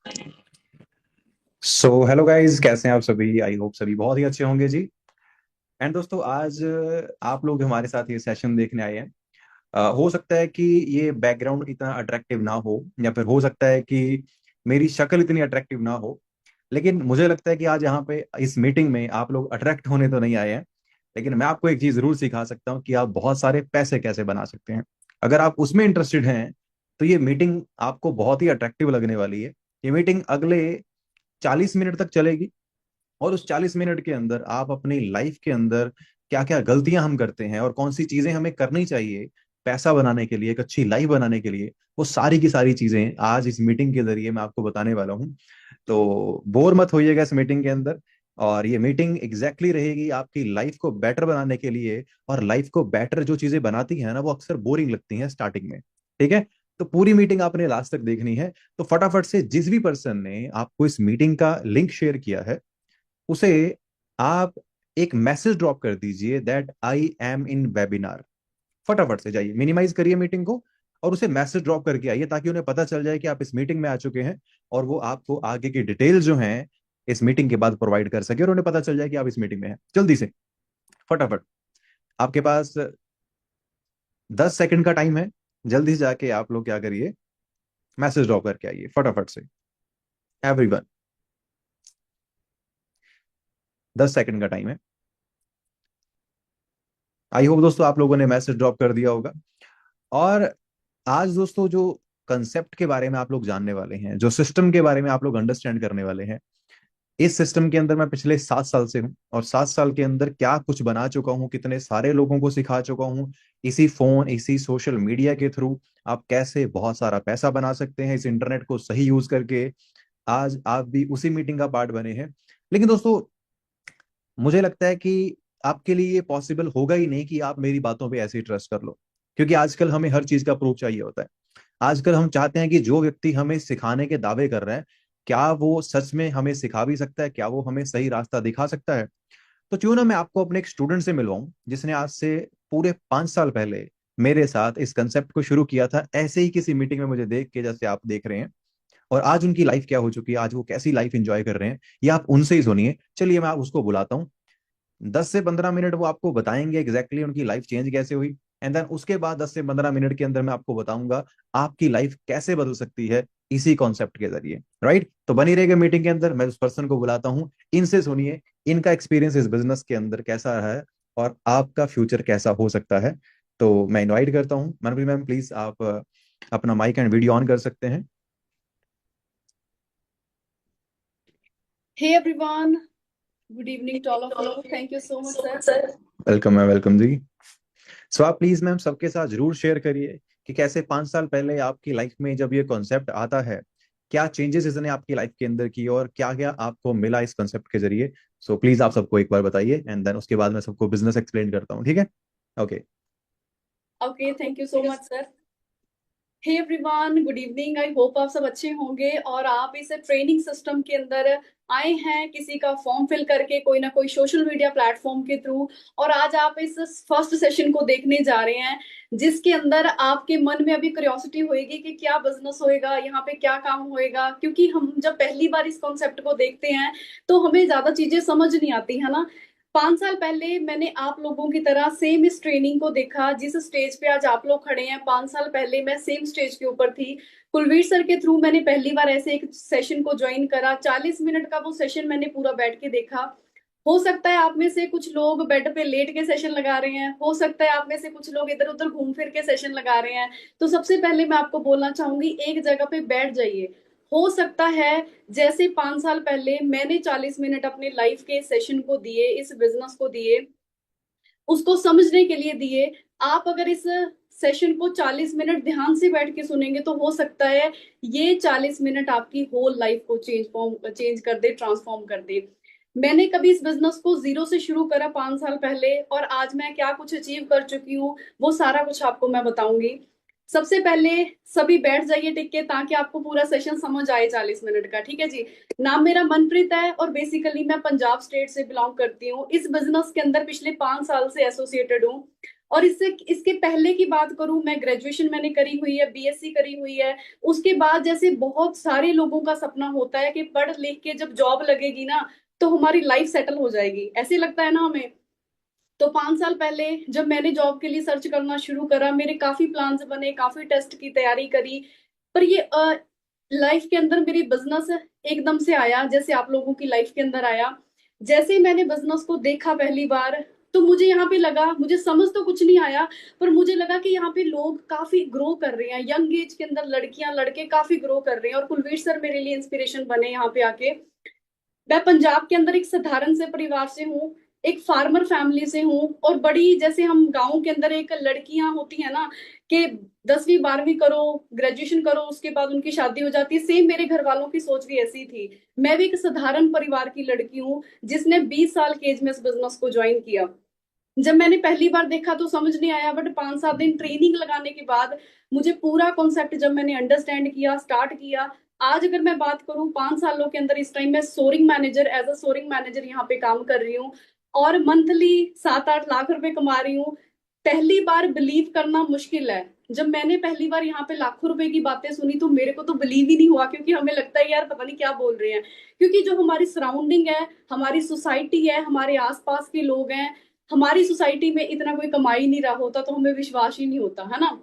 So hello guys, कैसे हैं आप सभी? आई होप सभी बहुत ही अच्छे होंगे जी। एंड दोस्तों, आज आप लोग हमारे साथ ये सेशन देखने आए हैं। हो सकता है कि ये बैकग्राउंड इतना अट्रैक्टिव ना हो, या फिर हो सकता है कि मेरी शक्ल इतनी अट्रैक्टिव ना हो। लेकिन मुझे लगता है कि आज यहाँ पे इस मीटिंग में आप लोग अट्रैक्ट होने तो नहीं आए हैं। लेकिन मैं आपको एक चीज जरूर सिखा सकता हूँ कि आप बहुत सारे पैसे कैसे बना सकते हैं। अगर आप उसमें इंटरेस्टेड हैं तो ये मीटिंग आपको बहुत ही अट्रैक्टिव लगने वाली है। ये मीटिंग अगले 40 मिनट तक चलेगी। और उस 40 मिनट के अंदर आप अपनी लाइफ के अंदर क्या क्या गलतियां हम करते हैं और कौन सी चीजें हमें करनी चाहिए पैसा बनाने के लिए, एक अच्छी लाइफ बनाने के लिए, वो सारी की सारी चीजें आज इस मीटिंग के जरिए मैं आपको बताने वाला हूँ। तो बोर मत होइएगा इस मीटिंग के अंदर। और ये मीटिंग एग्जैक्टली रहेगी आपकी लाइफ को बेटर बनाने के लिए। और लाइफ को बेटर जो चीजें बनाती है ना, वो अक्सर बोरिंग लगती हैं स्टार्टिंग में। ठीक है? तो पूरी मीटिंग आपने लास्ट तक देखनी है। तो फटाफट से जिस भी पर्सन ने आपको इस मीटिंग का लिंक शेयर किया है उसे आप एक मैसेज ड्रॉप कर दीजिए that I am in webinar. फटाफट से जाइए, मिनिमाइज करिए मीटिंग को और उसे मैसेज ड्रॉप करके आइए, ताकि उन्हें पता चल जाए कि आप इस मीटिंग में आ चुके हैं। और वो आपको आगे की डिटेल्स जो हैं इस मीटिंग के बाद प्रोवाइड कर सके और उन्हें पता चल जाए कि आप इस मीटिंग में हैं। जल्दी से, फटाफट। आपके पास 10 सेकंड का टाइम है। जल्दी से जाके आप लोग क्या करिए, मैसेज ड्रॉप करके आइए फटाफट से। एवरीवन, 10 सेकंड का टाइम है। आई होप दोस्तों आप लोगों ने मैसेज ड्रॉप कर दिया होगा। और आज दोस्तों, जो कंसेप्ट के बारे में आप लोग जानने वाले हैं, जो सिस्टम के बारे में आप लोग अंडरस्टैंड करने वाले हैं, इस सिस्टम के अंदर मैं पिछले 7 साल से हूँ और 7 साल के अंदर क्या कुछ बना चुका हूँ, कितने सारे लोगों को सिखा चुका हूँ। इसी फोन, इसी सोशल मीडिया के थ्रू आप कैसे बहुत सारा पैसा बना सकते हैं इस इंटरनेट को सही यूज करके। आज आप भी उसी मीटिंग का पार्ट बने हैं। लेकिन दोस्तों, मुझे लगता है कि आपके लिए ये पॉसिबल होगा ही नहीं कि आप मेरी बातों पे ऐसे ही ट्रस्ट कर लो। क्योंकि आजकल हमें हर चीज का प्रूफ चाहिए होता है। आजकल हम चाहते हैं कि जो व्यक्ति हमें सिखाने के दावे कर रहा है, क्या वो सच में हमें सिखा भी सकता है, क्या वो हमें सही रास्ता दिखा सकता है। तो क्यों ना मैं आपको अपने एक स्टूडेंट से मिलवाऊं, जिसने आज से पूरे 5 साल पहले मेरे साथ इस कंसेप्ट को शुरू किया था, ऐसे ही किसी मीटिंग में मुझे देख के, जैसे आप देख रहे हैं। और आज उनकी लाइफ क्या हो चुकी है, आज वो कैसी लाइफ एंजॉय कर रहे हैं, ये आप उनसे ही सुनिए। चलिए, मैं उसको बुलाता हूँ। 10 से 15 मिनट वो आपको बताएंगे एग्जैक्टली उनकी लाइफ चेंज कैसे हुई। एंड देन उसके बाद 10 से 15 मिनट के अंदर मैं आपको बताऊंगा आपकी लाइफ कैसे बदल सकती है इसी कॉन्सेप्ट के जरिए। राइट? तो बनी रहेगा मीटिंग के अंदर। मैं उस पर्सन को बुलाता हूँ, इनसे सुनिए इनका एक्सपीरियंस इस बिजनेस के अंदर कैसा रहा है और आपका फ्यूचर कैसा हो सकता है। तो मैं इनवाइट करता हूँ मनप्रीत मैम, प्लीज आप अपना माइक एंड वीडियो ऑन कर सकते हैं। Hey everyone, good evening to all of you. Thank you so much, sir. Welcome है, वेलकम जी। सो आप प्लीज मैम सबके साथ जरूर शेयर करिए कि कैसे 5 साल पहले आपकी लाइफ में जब ये कॉन्सेप्ट आता है, क्या चेंजेस इसने आपकी लाइफ के अंदर की और क्या क्या आपको मिला इस कॉन्सेप्ट के जरिए। सो प्लीज आप सबको एक बार बताइए एंड देन उसके बाद मैं सबको बिजनेस एक्सप्लेन करता हूँ। ठीक है? Okay. Okay, thank you so much, sir. Hey everyone, good evening. I hope आप सब अच्छे होंगे और आप इस ट्रेनिंग सिस्टम के अंदर आए हैं किसी का फॉर्म फिल करके, कोई ना कोई सोशल मीडिया प्लेटफॉर्म के थ्रू। और आज आप इस फर्स्ट सेशन को देखने जा रहे हैं, जिसके अंदर आपके मन में अभी क्यूरियोसिटी होएगी कि क्या बिजनेस होएगा, यहाँ पे क्या काम होएगा। क्योंकि हम जब पहली बार इस कॉन्सेप्ट को देखते हैं तो हमें ज्यादा चीजें समझ नहीं आती है ना। 5 साल पहले मैंने आप लोगों की तरह सेम इस ट्रेनिंग को देखा। जिस स्टेज पे आज आप लोग खड़े हैं, 5 साल पहले मैं सेम स्टेज के ऊपर थी। कुलवीर सर के थ्रू मैंने पहली बार ऐसे एक सेशन को ज्वाइन करा। 40 मिनट का वो सेशन मैंने पूरा बैठ के देखा। हो सकता है आप में से कुछ लोग बेड पे लेट के सेशन लगा रहे हैं, हो सकता है आप में से कुछ लोग इधर उधर घूम फिर के सेशन लगा रहे हैं। तो सबसे पहले मैं आपको बोलना चाहूंगी, एक जगह पे बैठ जाइए। हो सकता है जैसे 5 साल पहले मैंने 40 मिनट अपने लाइफ के सेशन को दिए, इस बिजनेस को दिए, उसको समझने के लिए दिए, आप अगर इस सेशन को 40 मिनट ध्यान से बैठ के सुनेंगे तो हो सकता है ये 40 मिनट आपकी होल लाइफ को चेंज कर दे, ट्रांसफॉर्म कर दे। मैंने कभी इस बिजनेस को जीरो से शुरू करा 5 साल पहले, और आज मैं क्या कुछ अचीव कर चुकी हूँ वो सारा कुछ आपको मैं बताऊंगी। सबसे पहले सभी बैठ जाइए टिक के, ताकि आपको पूरा सेशन समझ आए 40 मिनट का। ठीक है जी। नाम मेरा मनप्रीत है और बेसिकली मैं पंजाब स्टेट से बिलोंग करती हूँ। इस बिजनेस के अंदर पिछले 5 साल से एसोसिएटेड हूँ। और इससे इसके पहले की बात करूं, मैं ग्रेजुएशन मैंने करी हुई है, बीएससी करी हुई है। उसके बाद जैसे बहुत सारे लोगों का सपना होता है कि पढ़ लिख के जब जॉब लगेगी ना तो हमारी लाइफ सेटल हो जाएगी, ऐसे लगता है ना हमें। तो 5 साल पहले जब मैंने जॉब के लिए सर्च करना शुरू करा, मेरे काफी प्लान्स बने, काफी टेस्ट की तैयारी करी। पर ये लाइफ के अंदर मेरी बिजनेस एकदम से आया, जैसे आप लोगों की लाइफ के अंदर आया। जैसे ही मैंने बिजनेस को देखा पहली बार, तो मुझे यहाँ पे लगा, मुझे समझ तो कुछ नहीं आया, पर मुझे लगा कि यहाँ पे लोग काफी ग्रो कर रहे हैं, यंग एज के अंदर लड़कियां लड़के काफी ग्रो कर रहे हैं। और कुलवीर सर मेरे लिए इंस्पिरेशन बने यहाँ पे आके। मैं पंजाब के अंदर एक साधारण से परिवार से हूँ, एक फार्मर फैमिली से हूँ। और बड़ी, जैसे हम गांव के अंदर एक लड़कियां होती है ना कि 10वीं 12वीं करो, ग्रेजुएशन करो, उसके बाद उनकी शादी हो जाती है, सेम मेरे घर वालों की सोच भी ऐसी थी। मैं भी एक साधारण परिवार की लड़की हूँ जिसने 20 साल की एज में इस बिजनेस को ज्वाइन किया। जब मैंने पहली बार देखा तो समझ नहीं आया, बट 5 7 दिन ट्रेनिंग लगाने के बाद मुझे पूरा कॉन्सेप्ट जब मैंने अंडरस्टैंड किया, स्टार्ट किया। आज अगर मैं बात करूं 5 सालों के अंदर, इस टाइम मैं soaring manager, as a soaring manager यहाँ पे काम कर रही हूँ और मंथली 7 8 लाख रुपए कमा रही हूँ। पहली बार बिलीव करना मुश्किल है। जब मैंने पहली बार यहाँ पे लाखों रुपए की बातें सुनी तो मेरे को तो बिलीव ही नहीं हुआ, क्योंकि हमें लगता है यार पता नहीं क्या बोल रहे हैं। क्योंकि जो हमारी सराउंडिंग है, हमारी सोसाइटी है, हमारे आसपास के लोग हैं, हमारी सोसाइटी में इतना कोई कमाई नहीं रहा होता तो हमें विश्वास ही नहीं होता है ना।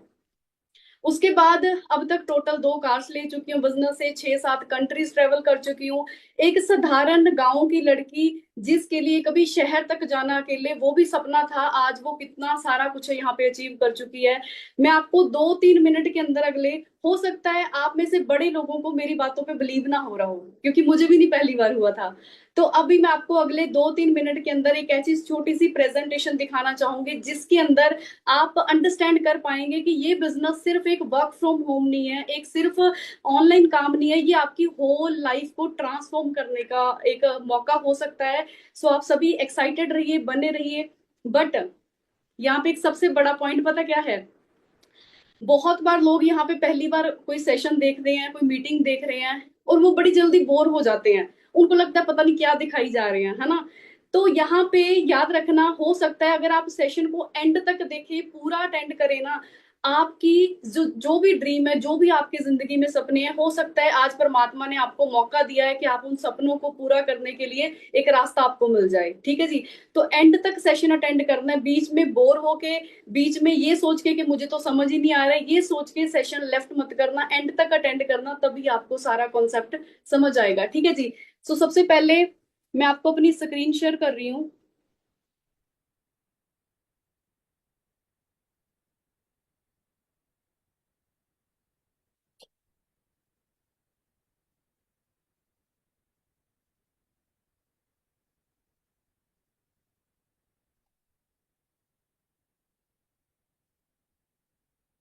उसके बाद अब तक टोटल 2 कार्स ले चुकी हूँ, बिजनेस से 6 7 कंट्रीज ट्रेवल कर चुकी हूँ। एक साधारण गांव की लड़की जिसके लिए कभी शहर तक जाना अकेले वो भी सपना था, आज वो कितना सारा कुछ यहाँ पे अचीव कर चुकी है। मैं आपको 2 3 मिनट के अंदर, अगले, हो सकता है आप में से बड़े लोगों को मेरी बातों पे बिलीव ना हो रहा हो, क्योंकि मुझे भी नहीं पहली बार हुआ था। तो अभी मैं आपको अगले 2 3 मिनट के अंदर एक ऐसी छोटी सी प्रेजेंटेशन दिखाना चाहूंगी जिसके अंदर आप अंडरस्टैंड कर पाएंगे कि ये बिजनेस सिर्फ एक वर्क फ्रॉम होम नहीं है, एक सिर्फ ऑनलाइन काम नहीं है, ये आपकी होल लाइफ को ट्रांसफॉर्म करने का एक मौका हो सकता है। सो आप सभी एक्साइटेड रहिए, बने रहिए। बट यहाँ पे एक सबसे बड़ा पॉइंट पता क्या है, बहुत बार लोग यहाँ पे पहली बार कोई सेशन देख रहे हैं, कोई मीटिंग देख रहे हैं और वो बड़ी जल्दी बोर हो जाते हैं। उनको लगता है पता नहीं क्या दिखाई जा रहे हैं, है ना। तो यहाँ पे याद रखना, हो सकता है अगर आप सेशन को एंड तक देखें, पूरा अटेंड करें ना, आपकी जो जो भी ड्रीम है, जो भी आपकी जिंदगी में सपने हैं, हो सकता है आज परमात्मा ने आपको मौका दिया है कि आप उन सपनों को पूरा करने के लिए एक रास्ता आपको मिल जाए। ठीक है जी। तो एंड तक सेशन अटेंड करना है, बीच में बोर होके, बीच में ये सोच के कि मुझे तो समझ ही नहीं आ रहा है, ये सोच के सेशन लेफ्ट मत करना, एंड तक अटेंड करना, तभी आपको सारा कॉन्सेप्ट समझ आएगा। ठीक है जी। सो सबसे पहले मैं आपको अपनी स्क्रीन शेयर कर रही हूँ।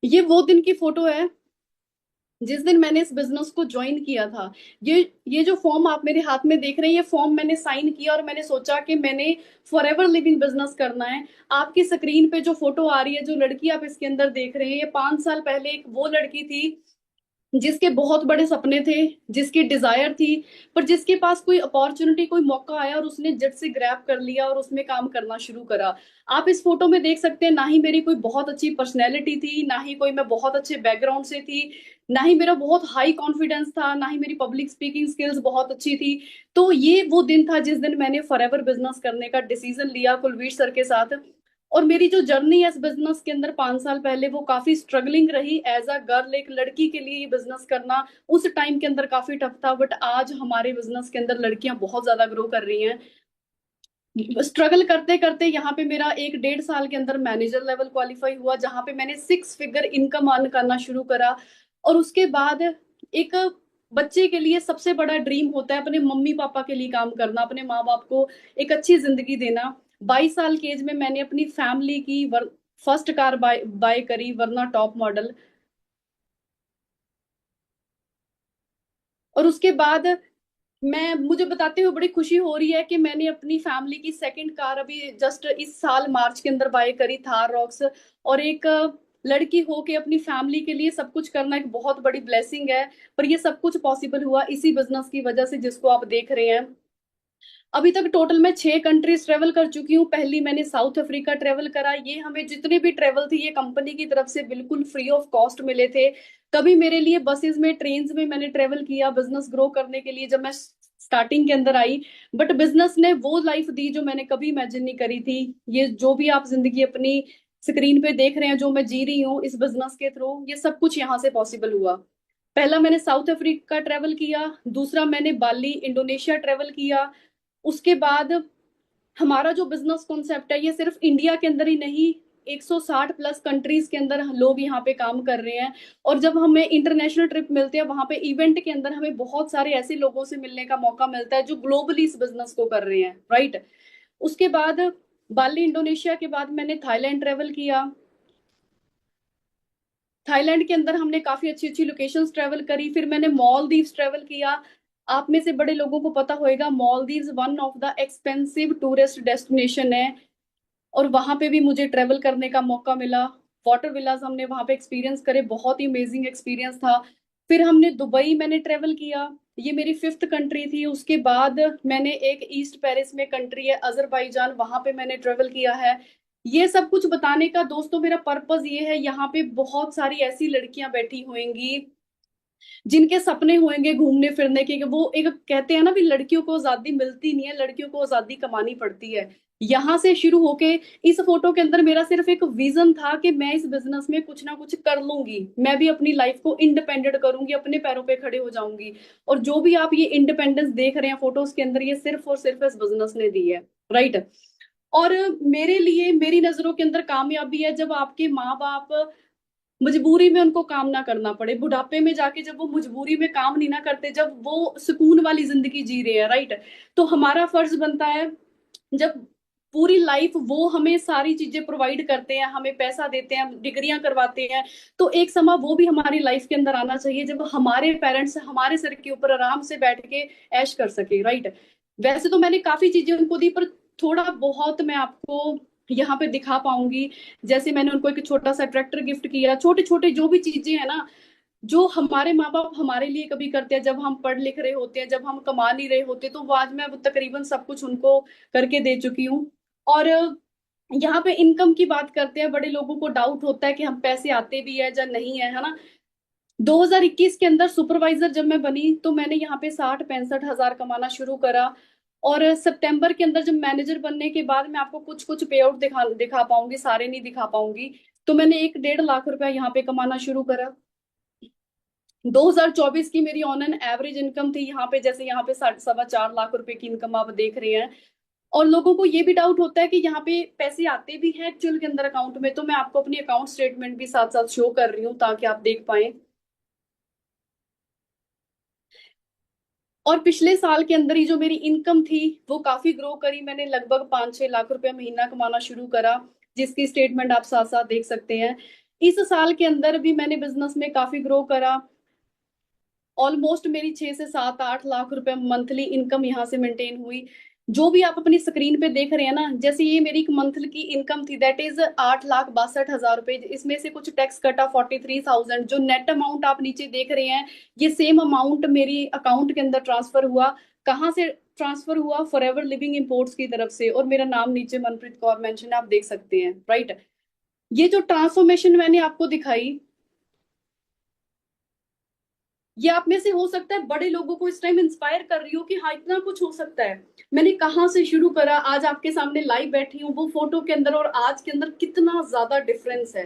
ये वो दिन की फोटो है जिस दिन मैंने इस बिजनेस को ज्वाइन किया था। ये जो फॉर्म आप मेरे हाथ में देख रहे हैं, ये फॉर्म मैंने साइन किया और मैंने सोचा कि मैंने फॉर एवर लिविंग बिजनेस करना है। आपकी स्क्रीन पे जो फोटो आ रही है, जो लड़की आप इसके अंदर देख रहे हैं, ये 5 साल पहले एक वो लड़की थी जिसके बहुत बड़े सपने थे, जिसकी डिजायर थी, पर जिसके पास कोई अपॉर्चुनिटी, कोई मौका आया और उसने जट से ग्रैब कर लिया और उसमें काम करना शुरू करा। आप इस फोटो में देख सकते हैं, ना ही मेरी कोई बहुत अच्छी पर्सनैलिटी थी, ना ही कोई मैं बहुत अच्छे बैकग्राउंड से थी, ना ही मेरा बहुत हाई कॉन्फिडेंस था, ना ही मेरी पब्लिक स्पीकिंग स्किल्स बहुत अच्छी थी। तो ये वो दिन था जिस दिन मैंने फॉरएवर बिजनेस करने का डिसीजन लिया कुलवीर सर के साथ। और मेरी जो जर्नी है इस बिजनेस के अंदर 5 साल पहले, वो काफी स्ट्रगलिंग रही। एज अ गर्ल, एक लड़की के लिए ये बिजनेस करना उस टाइम के अंदर काफी टफ था, बट आज हमारे बिजनेस के अंदर लड़कियां बहुत ज्यादा ग्रो कर रही हैं। स्ट्रगल करते करते यहाँ पे मेरा 1 1.5 साल के अंदर मैनेजर लेवल क्वालिफाई हुआ, जहां पे मैंने 6 फिगर इनकम अर्न करना शुरू करा। और उसके बाद एक बच्चे के लिए सबसे बड़ा ड्रीम होता है अपने मम्मी पापा के लिए काम करना, अपने माँ बाप को एक अच्छी जिंदगी देना। 22 साल की एज में मैंने अपनी फैमिली की फर्स्ट कार बाय बाय करी, वरना टॉप मॉडल। और उसके बाद मैं, मुझे बताते हुए बड़ी खुशी हो रही है कि मैंने अपनी फैमिली की सेकंड कार अभी जस्ट इस साल मार्च के अंदर बाय करी, थार रॉक्स। और एक लड़की हो के अपनी फैमिली के लिए सब कुछ करना एक बहुत बड़ी ब्लेसिंग है। पर ये सब कुछ पॉसिबल हुआ इसी बिजनेस की वजह से जिसको आप देख रहे हैं। अभी तक टोटल मैं 6 कंट्रीज ट्रेवल कर चुकी हूँ। पहली मैंने साउथ अफ्रीका ट्रेवल करा। ये हमें जितने भी ट्रेवल थे ये कंपनी की तरफ से बिल्कुल फ्री ऑफ कॉस्ट मिले थे। कभी मेरे लिए बसेस में, ट्रेन्स में मैंने ट्रेवल किया बिजनेस ग्रो करने के लिए जब मैं स्टार्टिंग के अंदर आई। बट बिजनेस ने वो लाइफ दी जो मैंने कभी इमेजिन नहीं करी थी। ये जो भी आप जिंदगी अपनी स्क्रीन पे देख रहे हैं, जो मैं जी रही हूँ इस बिजनेस के थ्रू, ये सब कुछ यहाँ से पॉसिबल हुआ। पहला मैंने साउथ अफ्रीका ट्रेवल किया, दूसरा मैंने बाली इंडोनेशिया ट्रेवल किया। उसके बाद हमारा जो बिजनेस कॉन्सेप्ट है ये सिर्फ इंडिया के अंदर ही नहीं, 160 प्लस कंट्रीज के अंदर लोग यहाँ पे काम कर रहे हैं। और जब हमें इंटरनेशनल ट्रिप मिलते हैं वहां पे इवेंट के अंदर हमें बहुत सारे ऐसे लोगों से मिलने का मौका मिलता है जो ग्लोबली इस बिजनेस को कर रहे हैं, राइट। उसके बाद बाली इंडोनेशिया के बाद मैंने थाईलैंड ट्रेवल किया। थाईलैंड के अंदर हमने काफी अच्छी अच्छी लोकेशंस ट्रेवल करी। फिर मैंने मालदीव्स ट्रेवल किया। आप में से बड़े लोगों को पता होएगा Maldives one of the expensive tourist destination है। और वहां पे भी मुझे ट्रेवल करने का मौका मिला। वाटर विलास हमने वहां पे एक्सपीरियंस करे, बहुत ही अमेजिंग एक्सपीरियंस था। फिर हमने दुबई मैंने ट्रेवल किया। ये मेरी फिफ्थ कंट्री थी। उसके बाद मैंने एक ईस्ट पेरिस में कंट्री है अजरबैजान, वहां पे मैंने ट्रेवल किया है। ये सब कुछ बताने का दोस्तों मेरा पर्पस ये है, यहाँ पे बहुत सारी ऐसी लड़कियां बैठी होंगी जिनके सपने होंगे घूमने फिरने के। वो एक कहते हैं ना भी, लड़कियों को आजादी मिलती नहीं है, लड़कियों को आजादी कमानी पड़ती है। यहाँ से शुरू होके इस फोटो के अंदर मेरा सिर्फ एक विजन था कि मैं इस बिजनेस में कुछ ना कुछ कर लूंगी, मैं भी अपनी लाइफ को इंडिपेंडेंट करूंगी, अपने पैरों पे खड़े हो जाऊंगी। और जो भी आप ये इंडिपेंडेंस देख रहे हैं फोटोज के अंदर, ये सिर्फ और सिर्फ इस बिजनेस ने दी है, राइट। और मेरे लिए मेरी नजरों के अंदर कामयाबी है जब आपके माँ बाप मजबूरी में उनको काम ना करना पड़े, बुढ़ापे में जाके जब वो मजबूरी में काम नहीं ना करते, जब वो सुकून वाली जिंदगी जी रहे हैं, राइट। तो हमारा फर्ज बनता है, जब पूरी लाइफ वो हमें सारी चीजें प्रोवाइड करते हैं, हमें पैसा देते हैं, डिग्रियां करवाते हैं, तो एक समय वो भी हमारी लाइफ के अंदर आना चाहिए जब हमारे पेरेंट्स हमारे सर के ऊपर आराम से बैठ के ऐश कर सके, राइट। वैसे तो मैंने काफी चीजें उनको दी, पर थोड़ा बहुत मैं आपको यहाँ पे दिखा पाऊंगी। जैसे मैंने उनको एक छोटा सा ट्रैक्टर गिफ्ट किया, छोटे छोटे जो भी चीजें है ना, जो हमारे माँ बाप हमारे लिए कभी करते हैं जब हम पढ़ लिख रहे होते हैं, जब हम कमा नहीं रहे होते, तो वो आज मैं वो तकरीबन सब कुछ उनको करके दे चुकी हूँ। और यहाँ पे इनकम की बात करते हैं, बड़े लोगों को डाउट होता है कि हम पैसे आते भी है या नहीं है ना। 2021 के अंदर सुपरवाइजर जब मैं बनी तो मैंने यहाँ पे 60-65 हजार कमाना शुरू करा। और सितंबर के अंदर जब मैनेजर बनने के बाद मैं आपको कुछ कुछ पे आउट दिखा दिखा पाऊंगी, सारे नहीं दिखा पाऊंगी। तो मैंने 1-1.5 लाख रुपया यहाँ पे कमाना शुरू करा। 2024 की मेरी ऑन एन एवरेज इनकम थी यहाँ पे, जैसे यहाँ पे 4.25 लाख रुपए की इनकम आप देख रहे हैं। और लोगों को ये भी डाउट होता है कि यहाँ पे पैसे आते भी हैं एक्चुअल के अंदर अकाउंट में, तो मैं आपको अपनी अकाउंट स्टेटमेंट भी साथ साथ शो कर रही हूँ ताकि आप देख पाए। और पिछले साल के अंदर ही जो मेरी इनकम थी वो काफी ग्रो करी, मैंने लगभग 5-6 लाख रुपया महीना कमाना शुरू करा, जिसकी स्टेटमेंट आप साथ साथ देख सकते हैं। इस साल के अंदर भी मैंने बिजनेस में काफी ग्रो करा। ऑलमोस्ट मेरी 6 से 7-8 लाख रुपए मंथली इनकम यहाँ से मेंटेन हुई। जो भी आप अपनी स्क्रीन पे देख रहे हैं ना, जैसे ये मेरी मंथली की इनकम थी, दैट इज 8,62,000 रुपए। इसमें से कुछ टैक्स कटा 43,000, जो नेट अमाउंट आप नीचे देख रहे हैं ये सेम अमाउंट मेरी अकाउंट के अंदर ट्रांसफर हुआ। कहाँ से ट्रांसफर हुआ? फॉरएवर लिविंग इंपोर्ट्स की तरफ से, और मेरा नाम नीचे मनप्रीत कौर मेंशन है, आप देख सकते हैं, राइट। ये जो ट्रांसफॉर्मेशन मैंने आपको दिखाई, ये आप में से हो सकता है बड़े लोगों को इस टाइम इंस्पायर कर रही हो कि हाँ इतना कुछ हो सकता है। मैंने कहाँ से शुरू करा, आज आपके सामने लाइव बैठी हूँ, वो फोटो के अंदर और आज के अंदर कितना ज्यादा डिफरेंस है।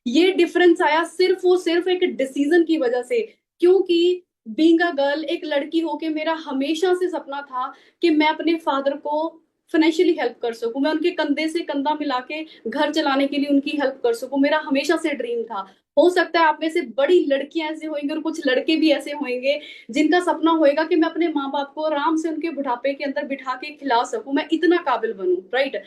ये डिफरेंस आया सिर्फ और सिर्फ एक डिसीजन की वजह से। क्योंकि बीइंग अ गर्ल, एक लड़की होके मेरा हमेशा से सपना था कि मैं अपने फादर को फाइनेंशियली हेल्प कर सकूं, मैं उनके कंधे से कंधा मिला के घर चलाने के लिए उनकी हेल्प कर सकूं, मेरा हमेशा से ड्रीम था। हो सकता है आप में से बड़ी लड़कियां ऐसे होंगे और कुछ लड़के भी ऐसे होंगे जिनका सपना होएगा कि मैं अपने माँ बाप को आराम से उनके बुढ़ापे के अंदर बिठा के खिला सकूं, मैं इतना काबिल बनूं, राइट।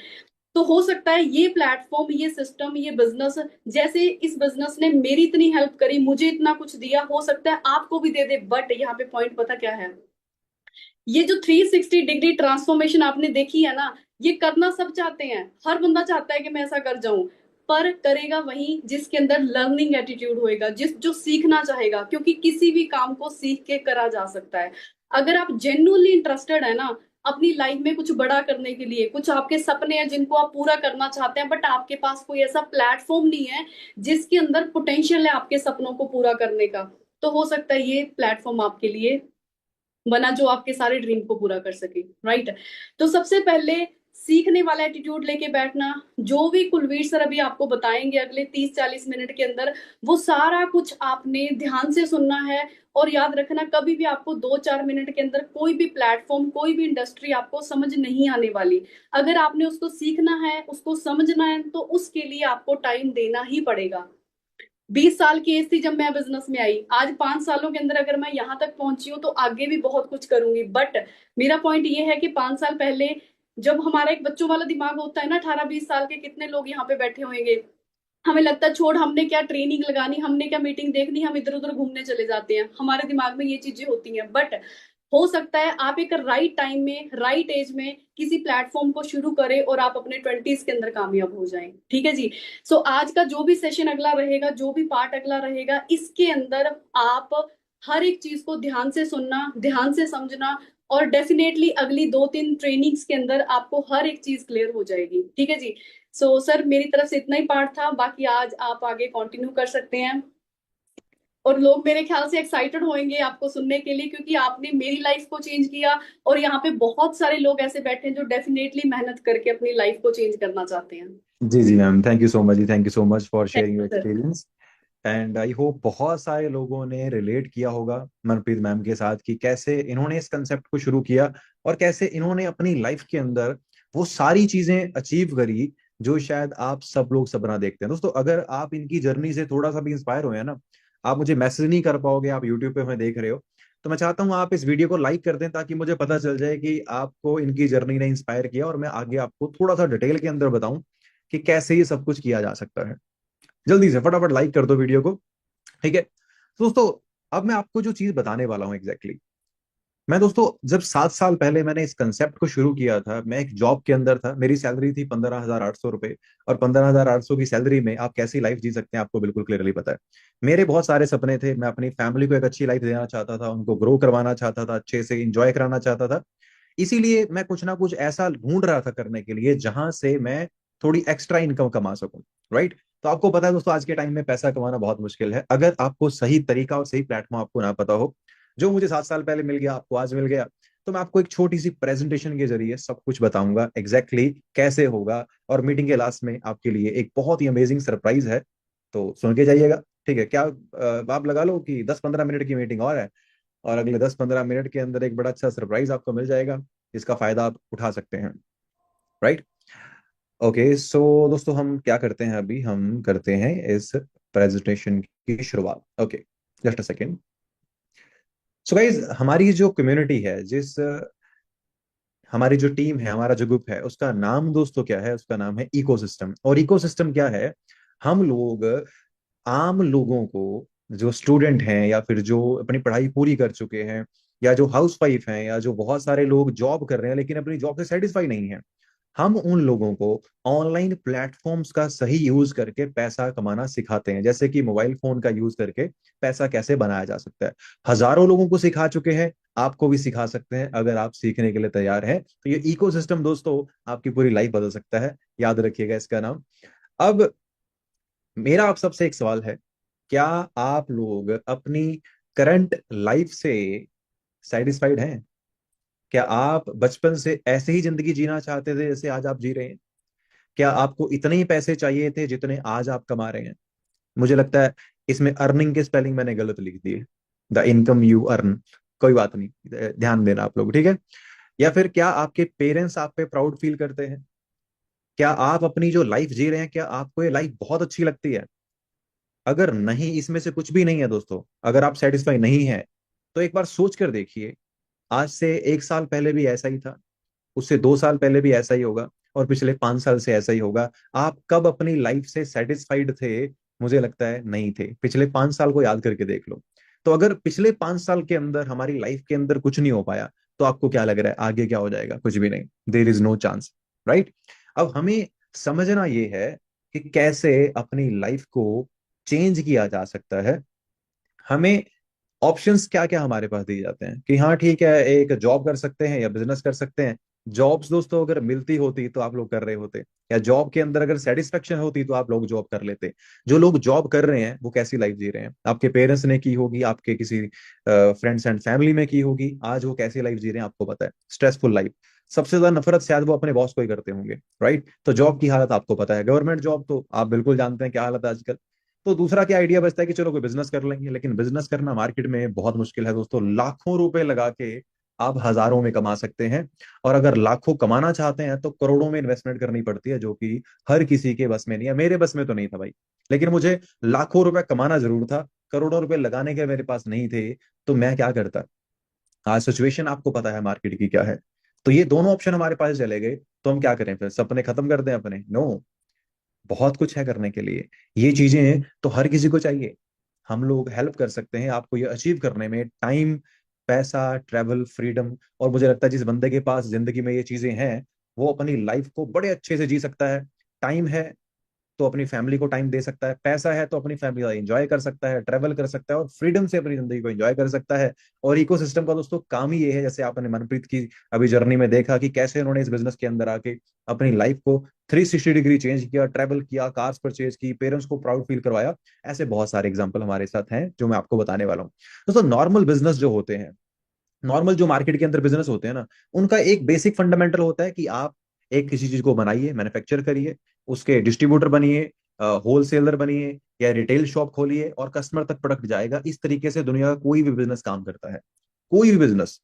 तो हो सकता है ये प्लेटफॉर्म, ये सिस्टम, ये बिजनेस, जैसे इस बिजनेस ने मेरी इतनी हेल्प करी, मुझे इतना कुछ दिया, हो सकता है आपको भी दे दे। बट यहाँ पे पॉइंट पता क्या है, ये जो 360 डिग्री ट्रांसफॉर्मेशन आपने देखी है ना, ये करना सब चाहते हैं, हर बंदा चाहता है कि मैं ऐसा कर जाऊं। पर करेगा वही जिसके अंदर लर्निंग एटीट्यूड होएगा, जिस जो सीखना चाहेगा, क्योंकि किसी भी काम को सीख के करा जा सकता है। अगर आप जेन्युइनली इंटरेस्टेड है ना, अपनी लाइफ में कुछ बड़ा करने के लिए, कुछ आपके सपने हैं जिनको आप पूरा करना चाहते हैं, बट आपके पास कोई ऐसा प्लेटफॉर्म नहीं है जिसके अंदर पोटेंशियल है आपके सपनों को पूरा करने का, तो हो सकता है ये प्लेटफॉर्म आपके लिए बना जो आपके सारे ड्रीम को पूरा कर सके। राइट। तो सबसे पहले सीखने वाला एटीट्यूड लेके बैठना। जो भी कुलवीर सर अभी आपको बताएंगे अगले 30-40 मिनट के अंदर, वो सारा कुछ आपने ध्यान से सुनना है। और याद रखना, कभी भी आपको 2-4 मिनट के अंदर कोई भी प्लेटफॉर्म, कोई भी इंडस्ट्री आपको समझ नहीं आने वाली। अगर आपने उसको सीखना है, उसको समझना है, तो उसके लिए आपको टाइम देना ही पड़ेगा। 20 साल की एज थी जब मैं बिजनेस में आई, आज 5 सालों के अंदर अगर मैं यहाँ तक पहुंची हूँ तो आगे भी बहुत कुछ करूंगी। बट मेरा पॉइंट ये है कि 5 साल पहले जब हमारा एक बच्चों वाला दिमाग होता है ना, 18-20 साल के कितने लोग यहाँ पे बैठे होंगे, हमें लगता है छोड़, हमने क्या ट्रेनिंग लगानी, हमने क्या मीटिंग देखनी, हम इधर उधर घूमने चले जाते हैं। हमारे दिमाग में ये चीजें होती हैं। बट हो सकता है आप एक राइट टाइम में, राइट एज में किसी प्लेटफॉर्म को शुरू करें और आप अपने 20s के अंदर कामयाब हो जाएं। ठीक है जी। सो आज का जो भी सेशन अगला रहेगा, जो भी पार्ट अगला रहेगा, इसके अंदर आप हर एक चीज को ध्यान से सुनना, ध्यान से समझना, और डेफिनेटली अगली 2-3 ट्रेनिंग्स के अंदर आपको हर एक चीज क्लियर हो जाएगी। ठीक है जी। सो सर मेरी तरफ से इतना ही पार्ट था, बाकी आज आप आगे कंटिन्यू कर सकते हैं। और लोग मेरे ख्याल से एक्साइटेड होंगे आपको सुनने के लिए, क्योंकि आपने मेरी लाइफ को चेंज किया। और यहाँ पे बहुत सारे लोग ऐसे बैठे हैं जो डेफिनेटली मेहनत करके अपनी लाइफ को चेंज करना चाहते हैं। जी जी ma'am, thank you so much जी, thank you so much for thank sharing your you sir. Experience. And I hope बहुत सारे लोगों ने रिलेट किया होगा मनप्रीत मैम के साथ कि कैसे इन्होंने इस कंसेप्ट को शुरू किया और कैसे इन्होंने अपनी लाइफ के अंदर वो सारी चीजें अचीव करी जो शायद आप सब लोग सपना देखते हैं। दोस्तों, अगर आप इनकी जर्नी से थोड़ा सा भी इंस्पायर हुए हैं ना, आप मुझे मैसेज नहीं कर पाओगे, आप यूट्यूब पे हमें देख रहे हो, तो मैं चाहता हूँ आप इस वीडियो को लाइक कर दें ताकि मुझे पता चल जाए कि आपको इनकी जर्नी ने इंस्पायर किया और मैं आगे आपको थोड़ा सा डिटेल के अंदर बताऊं कि कैसे ये सब कुछ किया जा सकता है। जल्दी से फटाफट लाइक कर दो वीडियो को। ठीक है। तो दोस्तों, अब मैं आपको जो चीज बताने वाला हूं एग्जैक्टली, मैं दोस्तों जब 7 साल पहले मैंने इस कंसेप्ट को शुरू किया था, मैं एक जॉब के अंदर था, मेरी सैलरी थी 15,800 रुपए। और 15,800 की सैलरी में आप कैसी लाइफ जी सकते हैं आपको बिल्कुल क्लियरली पता है। मेरे बहुत सारे सपने थे, मैं अपनी फैमिली को एक अच्छी लाइफ देना चाहता था, उनको ग्रो करवाना चाहता था, अच्छे से इंजॉय कराना चाहता था। इसीलिए मैं कुछ ना कुछ ऐसा ढूंढ रहा था करने के लिए जहां से मैं थोड़ी एक्स्ट्रा इनकम कमा सकूं। राइट। तो आपको पता है दोस्तों, आज के टाइम में पैसा कमाना बहुत मुश्किल है। अगर आपको सही तरीका और सही प्लेटफॉर्म आपको ना पता हो, जो मुझे 7 साल पहले मिल गया आपको आज मिल गया, तो मैं आपको एक छोटी सी प्रेजेंटेशन के जरिए सब कुछ बताऊंगा एग्जैक्टली कैसे होगा। और मीटिंग के लास्ट में आपके लिए एक बहुत ही अमेजिंग सरप्राइज है, तो सुन के जाइएगा। ठीक है क्या? आप लगा लो कि 10-15 मिनट की मीटिंग और है, और अगले 10-15 मिनट के अंदर एक बड़ा अच्छा सरप्राइज आपको मिल जाएगा जिसका फायदा आप उठा सकते हैं। राइट। ओके सो दोस्तों, हम क्या करते हैं, अभी हम करते हैं इस प्रेजेंटेशन की शुरुआत। Okay, just a second. So guys, हमारी जो कम्युनिटी है, जिस हमारी जो टीम है, हमारा जो ग्रुप है, उसका नाम दोस्तों क्या है? उसका नाम है इकोसिस्टम। और इकोसिस्टम क्या है? हम लोग आम लोगों को, जो स्टूडेंट हैं या फिर जो अपनी पढ़ाई पूरी कर चुके हैं, या जो हाउस वाइफ हैं, या जो बहुत सारे लोग जॉब कर रहे हैं लेकिन अपनी जॉब से सेटिस्फाई नहीं है, हम उन लोगों को ऑनलाइन प्लेटफॉर्म्स का सही यूज करके पैसा कमाना सिखाते हैं। जैसे कि मोबाइल फोन का यूज करके पैसा कैसे बनाया जा सकता है। हजारों लोगों को सिखा चुके हैं, आपको भी सिखा सकते हैं अगर आप सीखने के लिए तैयार हैं। तो ये इकोसिस्टम दोस्तों आपकी पूरी लाइफ बदल सकता है, याद रखिएगा इसका नाम। अब मेरा आप सबसे एक सवाल है, क्या आप लोग अपनी करंट लाइफ से सेटिस्फाइड हैं? क्या आप बचपन से ऐसे ही जिंदगी जीना चाहते थे जैसे आज आप जी रहे हैं? क्या आपको इतने ही पैसे चाहिए थे जितने आज आप कमा रहे हैं? मुझे लगता है इसमें अर्निंग के स्पेलिंग मैंने गलत लिख दिए, द इनकम यू अर्न। कोई बात नहीं, ध्यान देना आप लोग, ठीक है। या फिर क्या आपके पेरेंट्स आप पे प्राउड फील करते हैं? क्या आप अपनी जो लाइफ जी रहे हैं, क्या आपको ये लाइफ बहुत अच्छी लगती है? अगर नहीं, इसमें से कुछ भी नहीं है दोस्तों, अगर आप सेटिस्फाई नहीं है, तो एक बार सोच कर देखिए, आज से 1 साल पहले भी ऐसा ही था, उससे 2 साल पहले भी ऐसा ही होगा, और पिछले 5 साल से ऐसा ही होगा। आप कब अपनी लाइफ से सेटिस्फाइड थे? मुझे लगता है नहीं थे। पिछले 5 साल को याद करके देख लो। तो अगर पिछले 5 साल के अंदर हमारी लाइफ के अंदर कुछ नहीं हो पाया, तो आपको क्या लग रहा है आगे क्या हो जाएगा? कुछ भी नहीं, there is no chance. Right. अब हमें समझना ये है कि कैसे अपनी लाइफ को चेंज किया जा सकता है। हमें ऑप्शंस क्या क्या हमारे पास दिए जाते हैं कि हाँ ठीक है, एक जॉब कर सकते हैं या बिजनेस कर सकते हैं। जॉब्स दोस्तों अगर मिलती होती तो आप लोग कर रहे होते, या जॉब के अंदर अगर सेटिस्फेक्शन होती तो आप लोग जॉब कर लेते। जो लोग जॉब कर रहे हैं वो कैसी लाइफ जी रहे हैं, आपके पेरेंट्स ने की होगी, आपके किसी फ्रेंड्स एंड फैमिली में की होगी, आज वो कैसी लाइफ जी रहे हैं आपको पता है, स्ट्रेसफुल लाइफ। सबसे ज्यादा नफरत शायद वो अपने बॉस को ही करते होंगे, राइट। तो जॉब की हालत आपको पता है, गवर्नमेंट जॉब तो आप बिल्कुल जानते हैं क्या हालत है आजकल। तो दूसरा क्या आइडिया बचता है कि चलो कोई बिजनेस कर लेंगे, लेकिन बिजनेस करना मार्केट में बहुत मुश्किल है दोस्तों। लाखों रुपए लगा के आप हजारों में कमा सकते हैं, और अगर लाखों कमाना चाहते हैं तो करोड़ों में इन्वेस्टमेंट करनी पड़ती है, जो कि हर किसी के बस में नहीं है। मेरे बस में तो नहीं था भाई, लेकिन मुझे लाखों रुपए कमाना जरूर था, करोड़ों रुपए लगाने के मेरे पास नहीं थे। तो मैं क्या करता, आज सिचुएशन आपको पता है मार्केट की क्या है। तो ये दोनों ऑप्शन हमारे पास चले गए, तो हम क्या करें फिर, सपने खत्म कर दें अपने? नो, बहुत कुछ है करने के लिए। ये चीजें तो हर किसी को चाहिए। हम लोग हेल्प कर सकते हैं आपको ये अचीव करने में, टाइम, पैसा, ट्रैवल, फ्रीडम। और मुझे लगता है जिस बंदे के पास जिंदगी में ये चीजें हैं, वो अपनी लाइफ को बड़े अच्छे से जी सकता है। टाइम है तो अपनी फैमिली को टाइम दे सकता है, पैसा है तो अपनी फैमिली का एंजॉय कर सकता है, ट्रैवल कर सकता है, और फ्रीडम से अपनी जिंदगी को एंजॉय कर सकता है। और इकोसिस्टम का दोस्तों काम ही ये है, जैसे आपने मनप्रीत की अभी जर्नी में देखा कि कैसे उन्होंने इस बिजनेस के अंदर आके अपनी लाइफ को 360 डिग्री चेंज किया, ट्रैवल किया, कार्स परचेज की, पेरेंट्स को प्राउड फील करवाया। ऐसे बहुत सारे एग्जाम्पल हमारे साथ हैं जो मैं आपको बताने वाला हूँ। दोस्तों नॉर्मल बिजनेस जो होते हैं, नॉर्मल जो मार्केट के अंदर बिजनेस होते हैं ना, उनका एक बेसिक फंडामेंटल होता है कि आप एक किसी चीज को बनाइए, मैन्युफैक्चर करिए, उसके डिस्ट्रीब्यूटर बनिए, होलसेलर बनिए, या रिटेल शॉप खोलिए, और कस्टमर तक प्रोडक्ट जाएगा। इस तरीके से दुनिया का कोई भी बिजनेस काम करता है। कोई भी बिजनेस